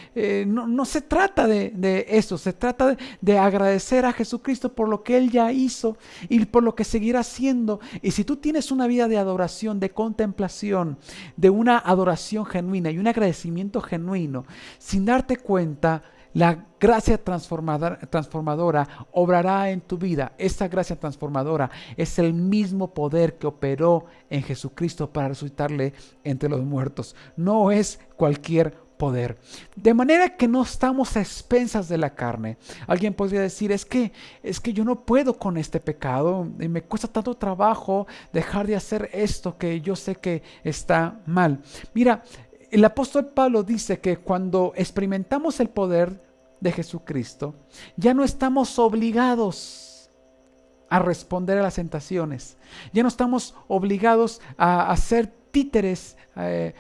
no se trata de eso, se trata de agradecer a Jesucristo por lo que Él ya hizo y por lo que seguirá haciendo. Y si tú tienes una vida de adoración, de contemplación, de una adoración genuina y un agradecimiento genuino, sin darte cuenta, la gracia transformadora obrará en tu vida. Esa gracia transformadora es el mismo poder que operó en Jesucristo para resucitarle entre los muertos. No es cualquier poder. De manera que no estamos a expensas de la carne. Alguien podría decir: es que yo no puedo con este pecado, y me cuesta tanto trabajo dejar de hacer esto que yo sé que está mal. Mira, el apóstol Pablo dice que cuando experimentamos el poder de Jesucristo, ya no estamos obligados a responder a las tentaciones. Ya no estamos obligados a hacer títeres de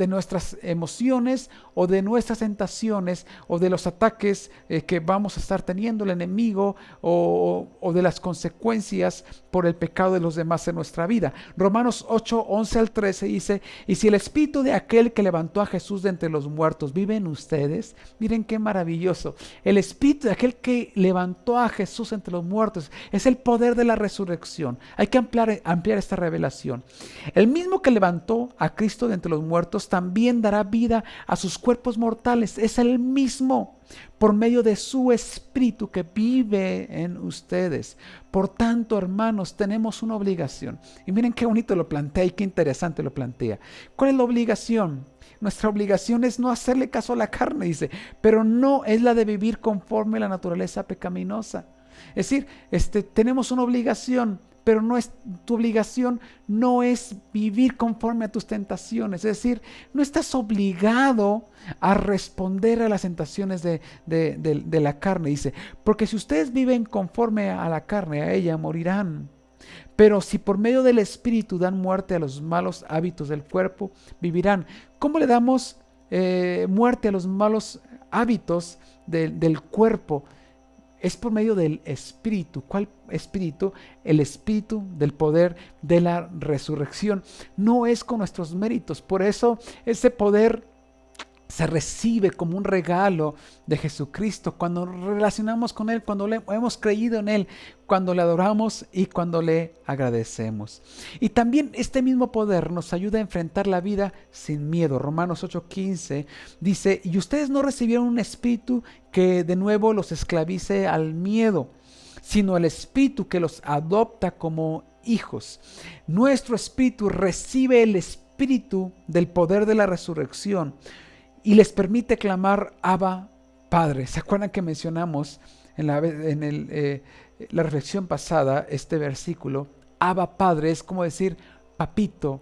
nuestras emociones o de nuestras tentaciones o de los ataques que vamos a estar teniendo el enemigo o de las consecuencias por el pecado de los demás en nuestra vida. Romanos 8:11-13 dice: y si el espíritu de aquel que levantó a Jesús de entre los muertos vive en ustedes, miren qué maravilloso, el espíritu de aquel que levantó a Jesús entre los muertos es el poder de la resurrección. Hay que ampliar esta revelación. El mismo que levantó a Cristo de entre los muertos también dará vida a sus cuerpos mortales. Es el mismo por medio de su espíritu que vive en ustedes. Por tanto, hermanos, tenemos una obligación. Y miren qué bonito lo plantea y qué interesante lo plantea. ¿Cuál es la obligación? Nuestra obligación es no hacerle caso a la carne, dice, pero no es la de vivir conforme a la naturaleza pecaminosa. Es decir, tenemos una obligación, pero tu obligación no es vivir conforme a tus tentaciones. Es decir, no estás obligado a responder a las tentaciones de la carne. Dice, porque si ustedes viven conforme a la carne, a ella morirán. Pero si por medio del Espíritu dan muerte a los malos hábitos del cuerpo, vivirán. ¿Cómo le damos muerte a los malos hábitos del cuerpo? es por medio del Espíritu. ¿Cuál Espíritu? El Espíritu del poder de la resurrección. No es con nuestros méritos. Por eso ese poder se recibe como un regalo de Jesucristo cuando nos relacionamos con Él, cuando hemos creído en Él, cuando le adoramos y cuando le agradecemos. Y también este mismo poder nos ayuda a enfrentar la vida sin miedo. Romanos 8:15 dice, y ustedes no recibieron un espíritu que de nuevo los esclavice al miedo, sino el espíritu que los adopta como hijos. Nuestro espíritu recibe el espíritu del poder de la resurrección y les permite clamar Abba, Padre. ¿Se acuerdan que mencionamos en la reflexión pasada este versículo? Abba, Padre, es como decir papito.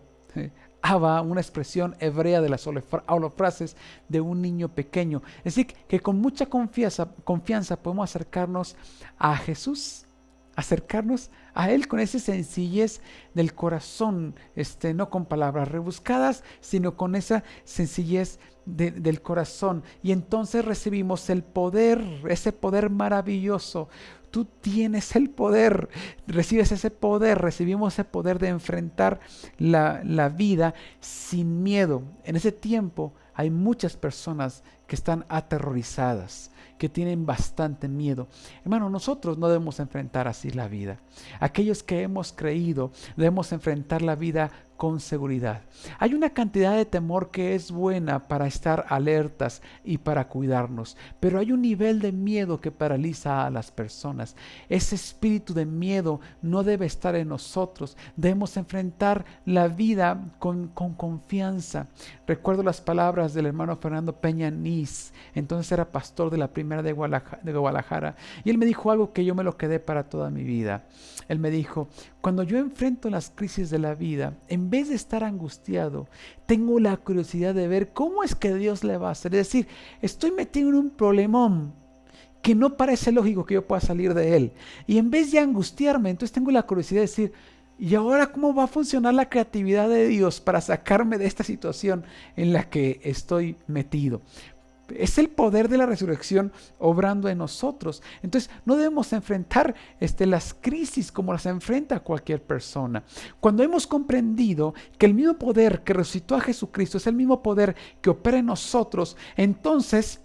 Abba, una expresión hebrea de las holofrases de un niño pequeño. Es decir, que con mucha confianza podemos acercarnos a Jesús, acercarnos a Él con esa sencillez del corazón, no con palabras rebuscadas, sino con esa sencillez del corazón. Y entonces recibimos el poder, ese poder maravilloso. Tú tienes el poder, recibes ese poder, recibimos ese poder de enfrentar la vida sin miedo. En ese tiempo hay muchas personas que están aterrorizadas, que tienen bastante miedo. Hermano, nosotros no debemos enfrentar así la vida. Aquellos que hemos creído debemos enfrentar la vida con seguridad. Hay una cantidad de temor que es buena para estar alertas y para cuidarnos, pero hay un nivel de miedo que paraliza a las personas. Ese espíritu de miedo no debe estar en nosotros. Debemos enfrentar la vida con confianza. Recuerdo las palabras del hermano Fernando Peña Nis, entonces era pastor de la primera de Guadalajara, y él me dijo algo que yo me lo quedé para toda mi vida. Él me dijo, cuando yo enfrento las crisis de la vida, en vez de estar angustiado, tengo la curiosidad de ver cómo es que Dios le va a hacer. Es decir, estoy metido en un problemón que no parece lógico que yo pueda salir de él. Y en vez de angustiarme, entonces tengo la curiosidad de decir, ¿y ahora cómo va a funcionar la creatividad de Dios para sacarme de esta situación en la que estoy metido? Es el poder de la resurrección obrando en nosotros. Entonces no debemos enfrentar las crisis como las enfrenta cualquier persona. Cuando hemos comprendido que el mismo poder que resucitó a Jesucristo es el mismo poder que opera en nosotros, entonces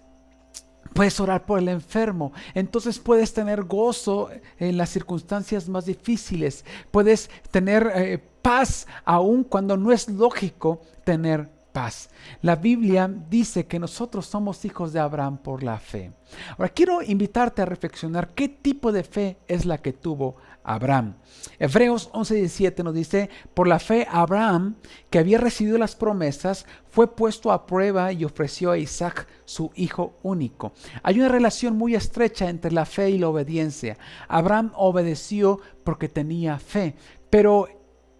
puedes orar por el enfermo, entonces puedes tener gozo en las circunstancias más difíciles, puedes tener paz aun cuando no es lógico tener paz. La Biblia dice que nosotros somos hijos de Abraham por la fe. Ahora quiero invitarte a reflexionar qué tipo de fe es la que tuvo Abraham. Hebreos 11:17 nos dice, por la fe Abraham, que había recibido las promesas, fue puesto a prueba y ofreció a Isaac su hijo único. Hay una relación muy estrecha entre la fe y la obediencia. Abraham obedeció porque tenía fe, pero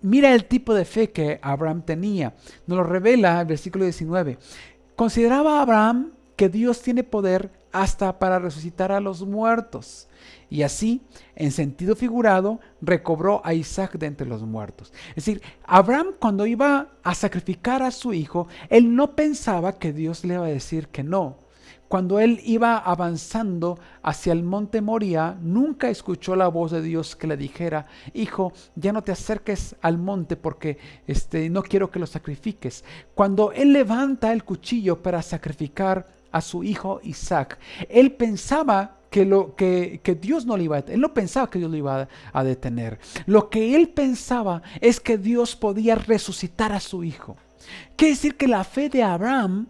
mira el tipo de fe que Abraham tenía. Nos lo revela el versículo 19. Consideraba Abraham que Dios tiene poder hasta para resucitar a los muertos. Y así, en sentido figurado, recobró a Isaac de entre los muertos. Es decir, Abraham cuando iba a sacrificar a su hijo, él no pensaba que Dios le iba a decir que no. Cuando él iba avanzando hacia el monte Moría, nunca escuchó la voz de Dios que le dijera, hijo, ya no te acerques al monte porque no quiero que lo sacrifiques. Cuando él levanta el cuchillo para sacrificar a su hijo Isaac, él pensaba que Dios no lo iba a detener. Él no pensaba que Dios lo iba a detener. Lo que él pensaba es que Dios podía resucitar a su hijo. Quiere decir que la fe de Abraham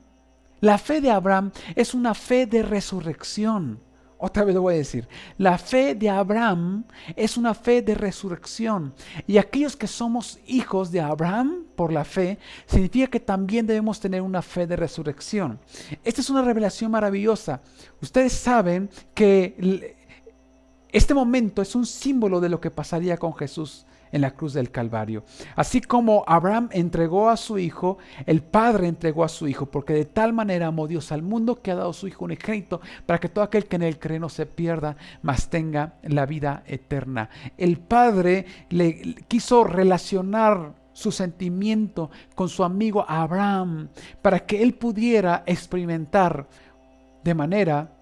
es una fe de resurrección. Otra vez lo voy a decir. La fe de Abraham es una fe de resurrección. Y aquellos que somos hijos de Abraham por la fe, significa que también debemos tener una fe de resurrección. Esta es una revelación maravillosa. Ustedes saben que este momento es un símbolo de lo que pasaría con Jesús en la cruz del Calvario. Así como Abraham entregó a su hijo, el Padre entregó a su hijo, porque de tal manera amó Dios al mundo que ha dado su hijo unigénito, para que todo aquel que en él cree no se pierda, mas tenga la vida eterna. El Padre le quiso relacionar su sentimiento con su amigo Abraham, para que él pudiera experimentar de manera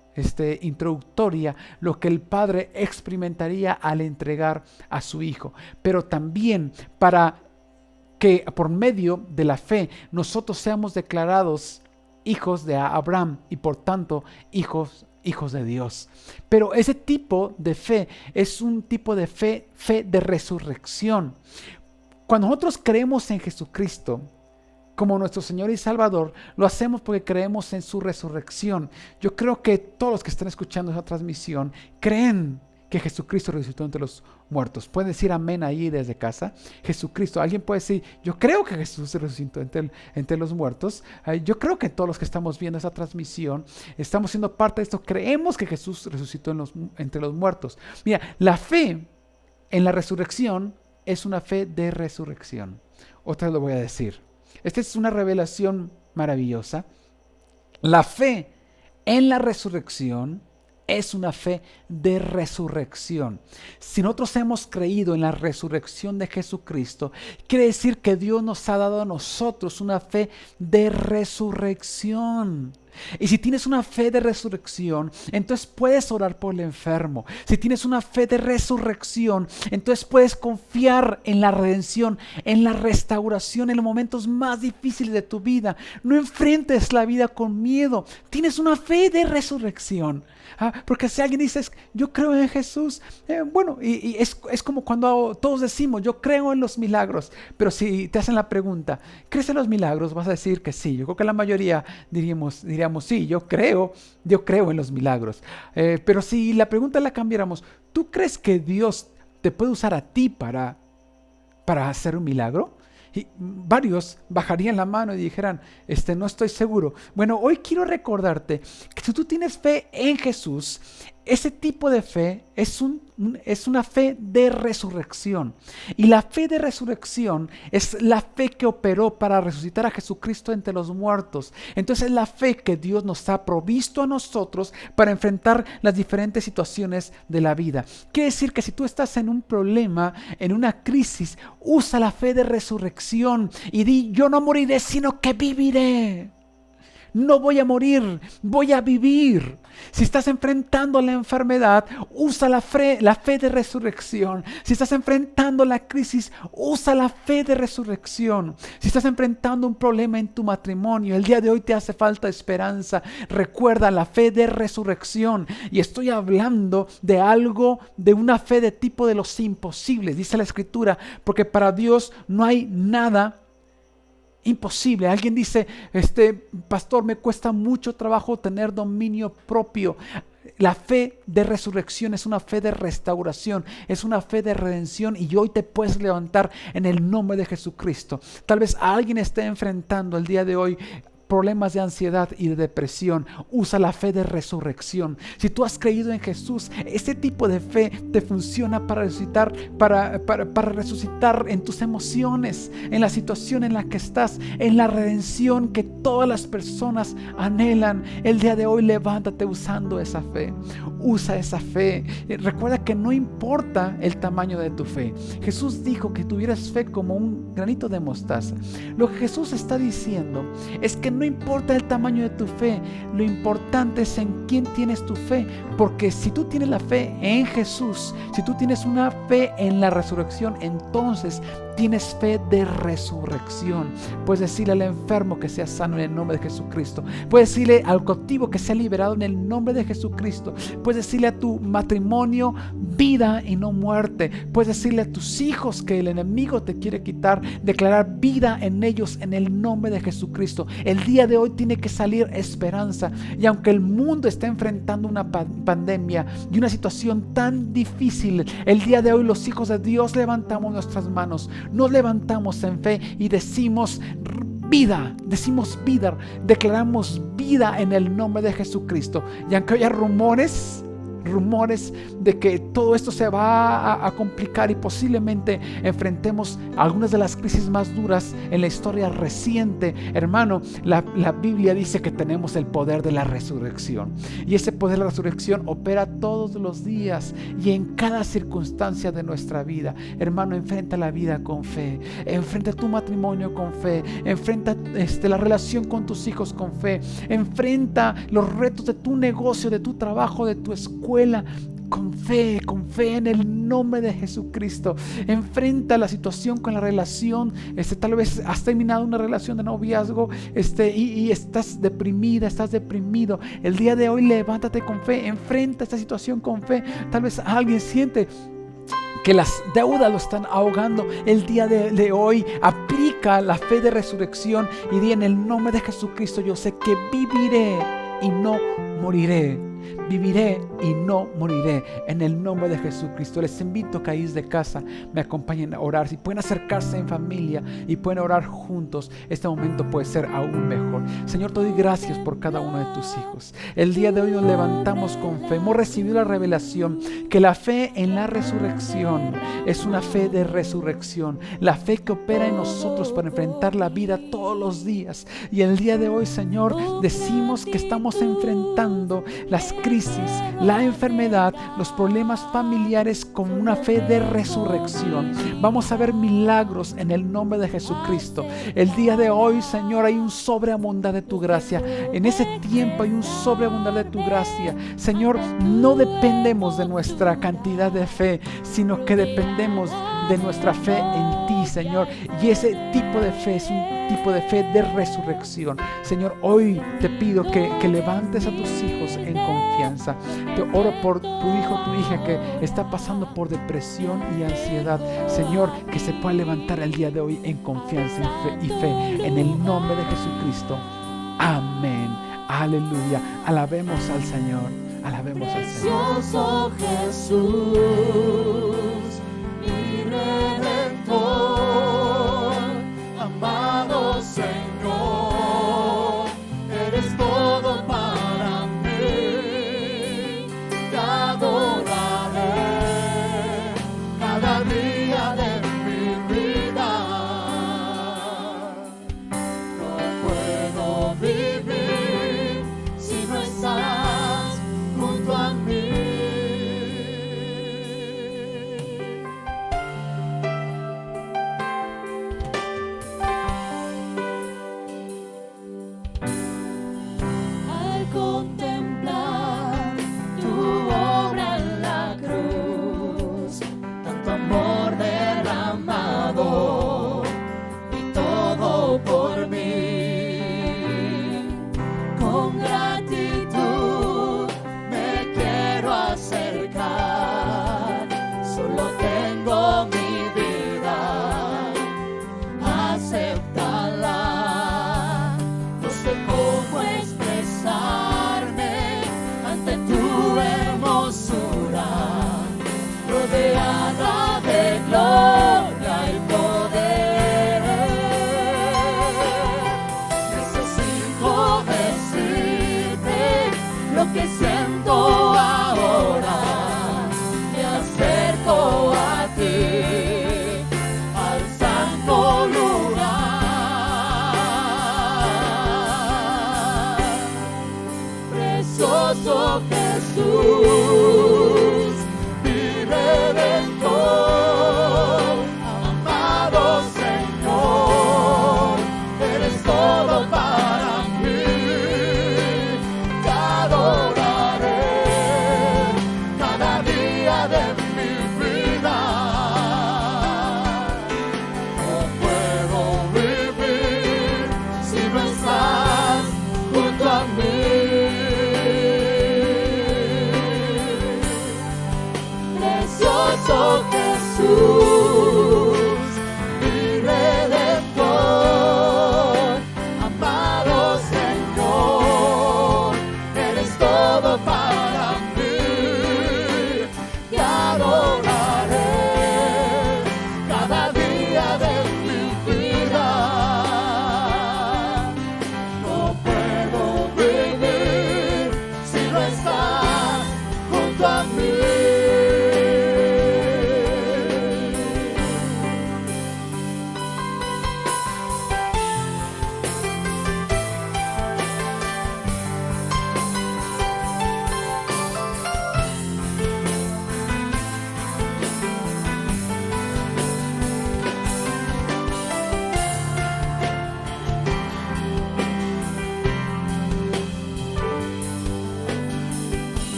introductoria lo que el Padre experimentaría al entregar a su Hijo, pero también para que por medio de la fe nosotros seamos declarados hijos de Abraham y por tanto hijos de Dios. Pero ese tipo de fe es un tipo de fe de resurrección. Cuando nosotros creemos en Jesucristo como nuestro Señor y Salvador, lo hacemos porque creemos en su resurrección. Yo creo que todos los que están escuchando esa transmisión creen que Jesucristo resucitó entre los muertos. Pueden decir amén ahí desde casa. Jesucristo, alguien puede decir, yo creo que Jesús resucitó entre los muertos. Yo creo que todos los que estamos viendo esa transmisión estamos siendo parte de esto. Creemos que Jesús resucitó entre los muertos. Mira, la fe en la resurrección es una fe de resurrección. Otra vez lo voy a decir. Esta es una revelación maravillosa. La fe en la resurrección es una fe de resurrección. Si nosotros hemos creído en la resurrección de Jesucristo, quiere decir que Dios nos ha dado a nosotros una fe de resurrección. Y si tienes una fe de resurrección, entonces puedes orar por el enfermo. Si tienes una fe de resurrección, entonces puedes confiar en la redención, en la restauración en los momentos más difíciles de tu vida. No enfrentes la vida con miedo. Tienes una fe de resurrección. Porque si alguien dice, yo creo en Jesús, y es como cuando todos decimos, yo creo en los milagros. Pero si te hacen la pregunta, ¿crees en los milagros? Vas a decir que sí. Yo creo que la mayoría diríamos sí, yo creo en los milagros. Pero si la pregunta la cambiáramos, ¿tú crees que Dios te puede usar a ti para hacer un milagro? Y varios bajarían la mano y dijeran, no estoy seguro. Bueno, hoy quiero recordarte que si tú tienes fe en Jesús, ese tipo de fe es una fe de resurrección. Y la fe de resurrección es la fe que operó para resucitar a Jesucristo entre los muertos. Entonces es la fe que Dios nos ha provisto a nosotros para enfrentar las diferentes situaciones de la vida. Quiere decir que si tú estás en un problema, en una crisis, usa la fe de resurrección y di, yo no moriré, sino que viviré. No voy a morir, voy a vivir. Si estás enfrentando la enfermedad, usa la fe de resurrección. Si estás enfrentando la crisis, usa la fe de resurrección. Si estás enfrentando un problema en tu matrimonio, el día de hoy te hace falta esperanza, recuerda la fe de resurrección. Y estoy hablando de algo, de una fe de tipo de los imposibles, dice la Escritura, porque para Dios no hay nada imposible. Alguien dice, pastor, me cuesta mucho trabajo tener dominio propio. La fe de resurrección es una fe de restauración, es una fe de redención y hoy te puedes levantar en el nombre de Jesucristo. Tal vez alguien esté enfrentando el día de hoy problemas de ansiedad y de depresión. Usa la fe de resurrección. Si tú has creído en Jesús, este tipo de fe te funciona para resucitar, para resucitar en tus emociones, en la situación en la que estás, en la redención que todas las personas anhelan. El día de hoy levántate usando esa fe. Usa esa fe. Recuerda que no importa el tamaño de tu fe. Jesús dijo que tuvieras fe como un granito de mostaza. Lo que Jesús está diciendo es que no importa el tamaño de tu fe, lo importante es en quién tienes tu fe, porque si tú tienes la fe en Jesús, si tú tienes una fe en la resurrección, entonces tienes fe de resurrección. Puedes decirle al enfermo que sea sano en el nombre de Jesucristo. Puedes decirle al cautivo que sea liberado en el nombre de Jesucristo. Puedes decirle a tu matrimonio vida y no muerte. Puedes decirle a tus hijos que el enemigo te quiere quitar, declarar vida en ellos en el nombre de Jesucristo. El día de hoy tiene que salir esperanza. Y aunque el mundo está enfrentando una pandemia y una situación tan difícil, el día de hoy los hijos de Dios levantamos nuestras manos, nos levantamos en fe y decimos vida, declaramos vida en el nombre de Jesucristo. Y aunque haya rumores, rumores de que todo esto se va a complicar y posiblemente enfrentemos algunas de las crisis más duras en la historia reciente. Hermano, la Biblia dice que tenemos el poder de la resurrección, y ese poder de la resurrección opera todos los días y en cada circunstancia de nuestra vida. Hermano, enfrenta la vida con fe, enfrenta tu matrimonio con fe, enfrenta la relación con tus hijos con fe, enfrenta los retos de tu negocio, de tu trabajo, de tu escuela con fe en el nombre de Jesucristo. Enfrenta la situación con la relación. Tal vez has terminado una relación de noviazgo y estás deprimida, estás deprimido. El día de hoy levántate con fe, enfrenta esta situación con fe. Tal vez alguien siente que las deudas lo están ahogando. El día de hoy aplica la fe de resurrección y di: en el nombre de Jesucristo yo sé que viviré y no moriré. Viviré y no moriré en el nombre de Jesucristo. Les invito a que ahí de casa me acompañen a orar. Si pueden acercarse en familia y pueden orar juntos, este momento puede ser aún mejor. Señor, te doy gracias por cada uno de tus hijos. El día de hoy nos levantamos con fe. Hemos recibido la revelación que la fe en la resurrección es una fe de resurrección, la fe que opera en nosotros para enfrentar la vida todos los días. Y el día de hoy, Señor, decimos que estamos enfrentando las crisis, la enfermedad, los problemas familiares con una fe de resurrección. Vamos a ver milagros en el nombre de Jesucristo. El día de hoy, Señor, hay un sobreabundar de tu gracia. En ese tiempo hay un sobreabundar de tu gracia. Señor, no dependemos de nuestra cantidad de fe, sino que dependemos de nuestra fe en ti, Señor. Y ese tipo de fe es un tipo de fe de resurrección. Señor, hoy te pido que levantes a tus hijos en confianza. Te oro por tu hijo, tu hija que está pasando por depresión y ansiedad. Señor, que se pueda levantar el día de hoy en confianza y fe. En el nombre de Jesucristo. Amén. Aleluya. Alabemos al Señor. Alabemos al Señor. Precioso Jesús, mi Redentor, amado Señor, eres todo para mí. Te adoraré cada día de mi vida. No puedo vivir si no estás junto a mí.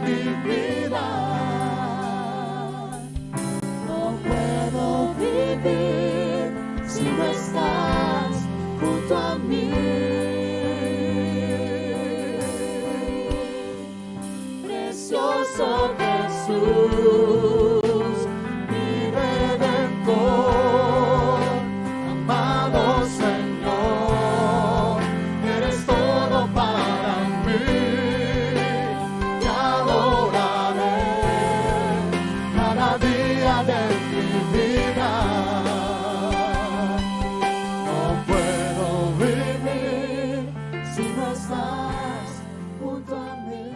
mi vida. No puedo vivir si no estás junto a mí. Precioso Jesús, mi Redentor, amado Señor, eres todo para mí. Te adoraré cada día de mi vida. No puedo vivir si no estás junto a mí.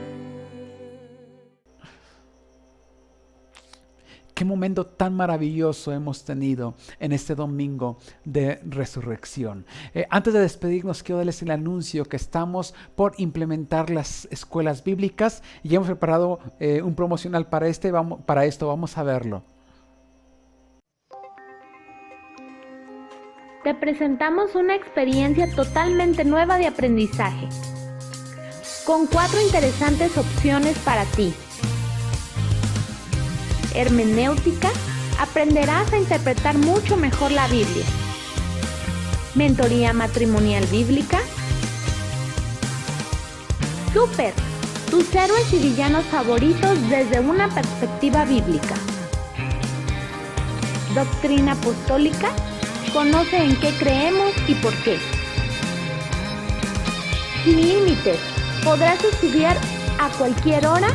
Qué momento tan maravilloso hemos tenido en este domingo de resurrección. Antes de despedirnos, quiero darles el anuncio que estamos por implementar las escuelas bíblicas y hemos preparado un promocional para esto. Vamos a verlo. Te presentamos una experiencia totalmente nueva de aprendizaje, con 4 interesantes opciones para ti. Hermenéutica, aprenderás a interpretar mucho mejor la Biblia. Mentoría matrimonial bíblica. Súper, tus héroes y villanos favoritos desde una perspectiva bíblica. Doctrina apostólica, conoce en qué creemos y por qué. Sin límites, podrás estudiar a cualquier hora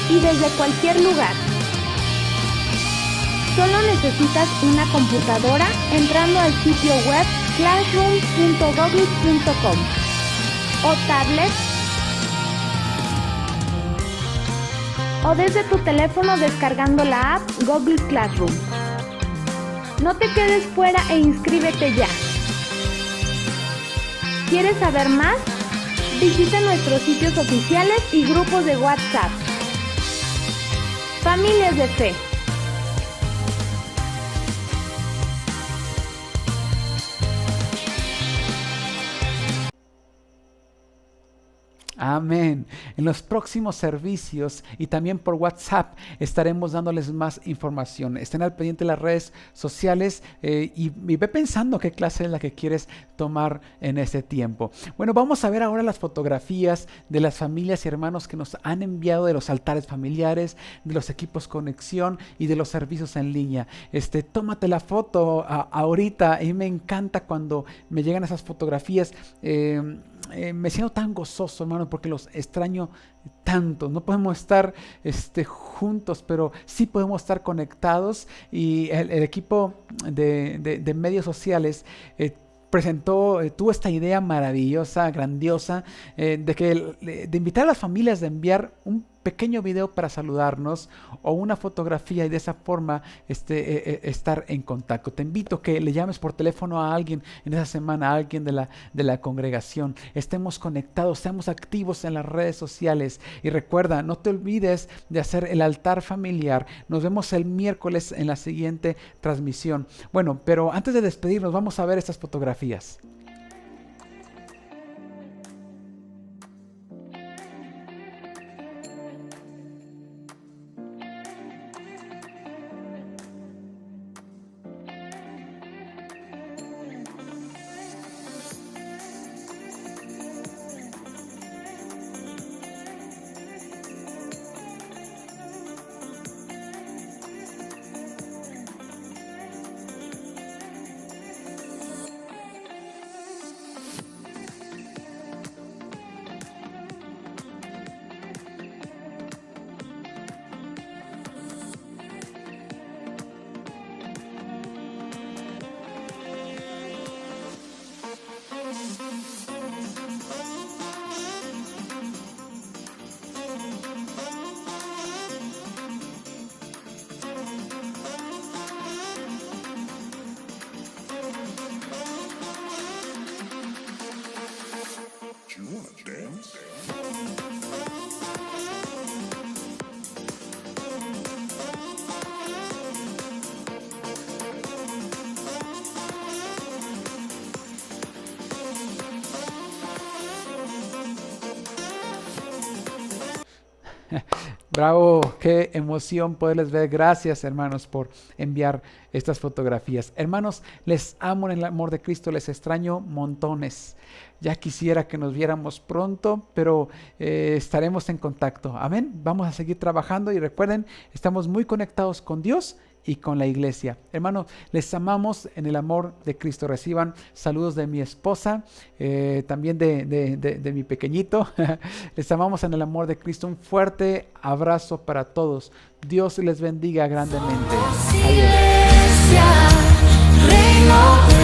y desde cualquier lugar. Solo necesitas una computadora entrando al sitio web classroom.google.com o tablet, o desde tu teléfono descargando la app Google Classroom. No te quedes fuera e inscríbete ya. ¿Quieres saber más? Visita nuestros sitios oficiales y grupos de WhatsApp. Familias de Fe. Amén. En los próximos servicios y también por WhatsApp estaremos dándoles más información. Estén al pendiente de las redes sociales y ve pensando qué clase es la que quieres tomar en ese tiempo. Bueno, vamos a ver ahora las fotografías de las familias y hermanos que nos han enviado de los altares familiares, de los equipos conexión y de los servicios en línea. Tómate la foto ahorita y me encanta cuando me llegan esas fotografías. Me siento tan gozoso, hermano, porque los extraño tanto. No podemos estar juntos, pero sí podemos estar conectados. Y el equipo de medios sociales tuvo esta idea maravillosa, grandiosa, de invitar a las familias de enviar un pequeño video para saludarnos o una fotografía y de esa forma estar en contacto. Te invito a que le llames por teléfono a alguien en esa semana, a alguien de la congregación. Estemos conectados, seamos activos en las redes sociales y recuerda, no te olvides de hacer el altar familiar. Nos vemos el miércoles en la siguiente transmisión. Bueno, pero antes de despedirnos vamos a ver estas fotografías. Bravo, qué emoción poderles ver. Gracias, hermanos, por enviar estas fotografías. Hermanos, les amo en el amor de Cristo, les extraño montones. Ya quisiera que nos viéramos pronto, pero estaremos en contacto. Amén. Vamos a seguir trabajando y recuerden, estamos muy conectados con Dios y con la iglesia. Hermanos, les amamos en el amor de Cristo. Reciban saludos de mi esposa, también de mi pequeñito. Les amamos en el amor de Cristo. Un fuerte abrazo para todos. Dios les bendiga grandemente. Adiós.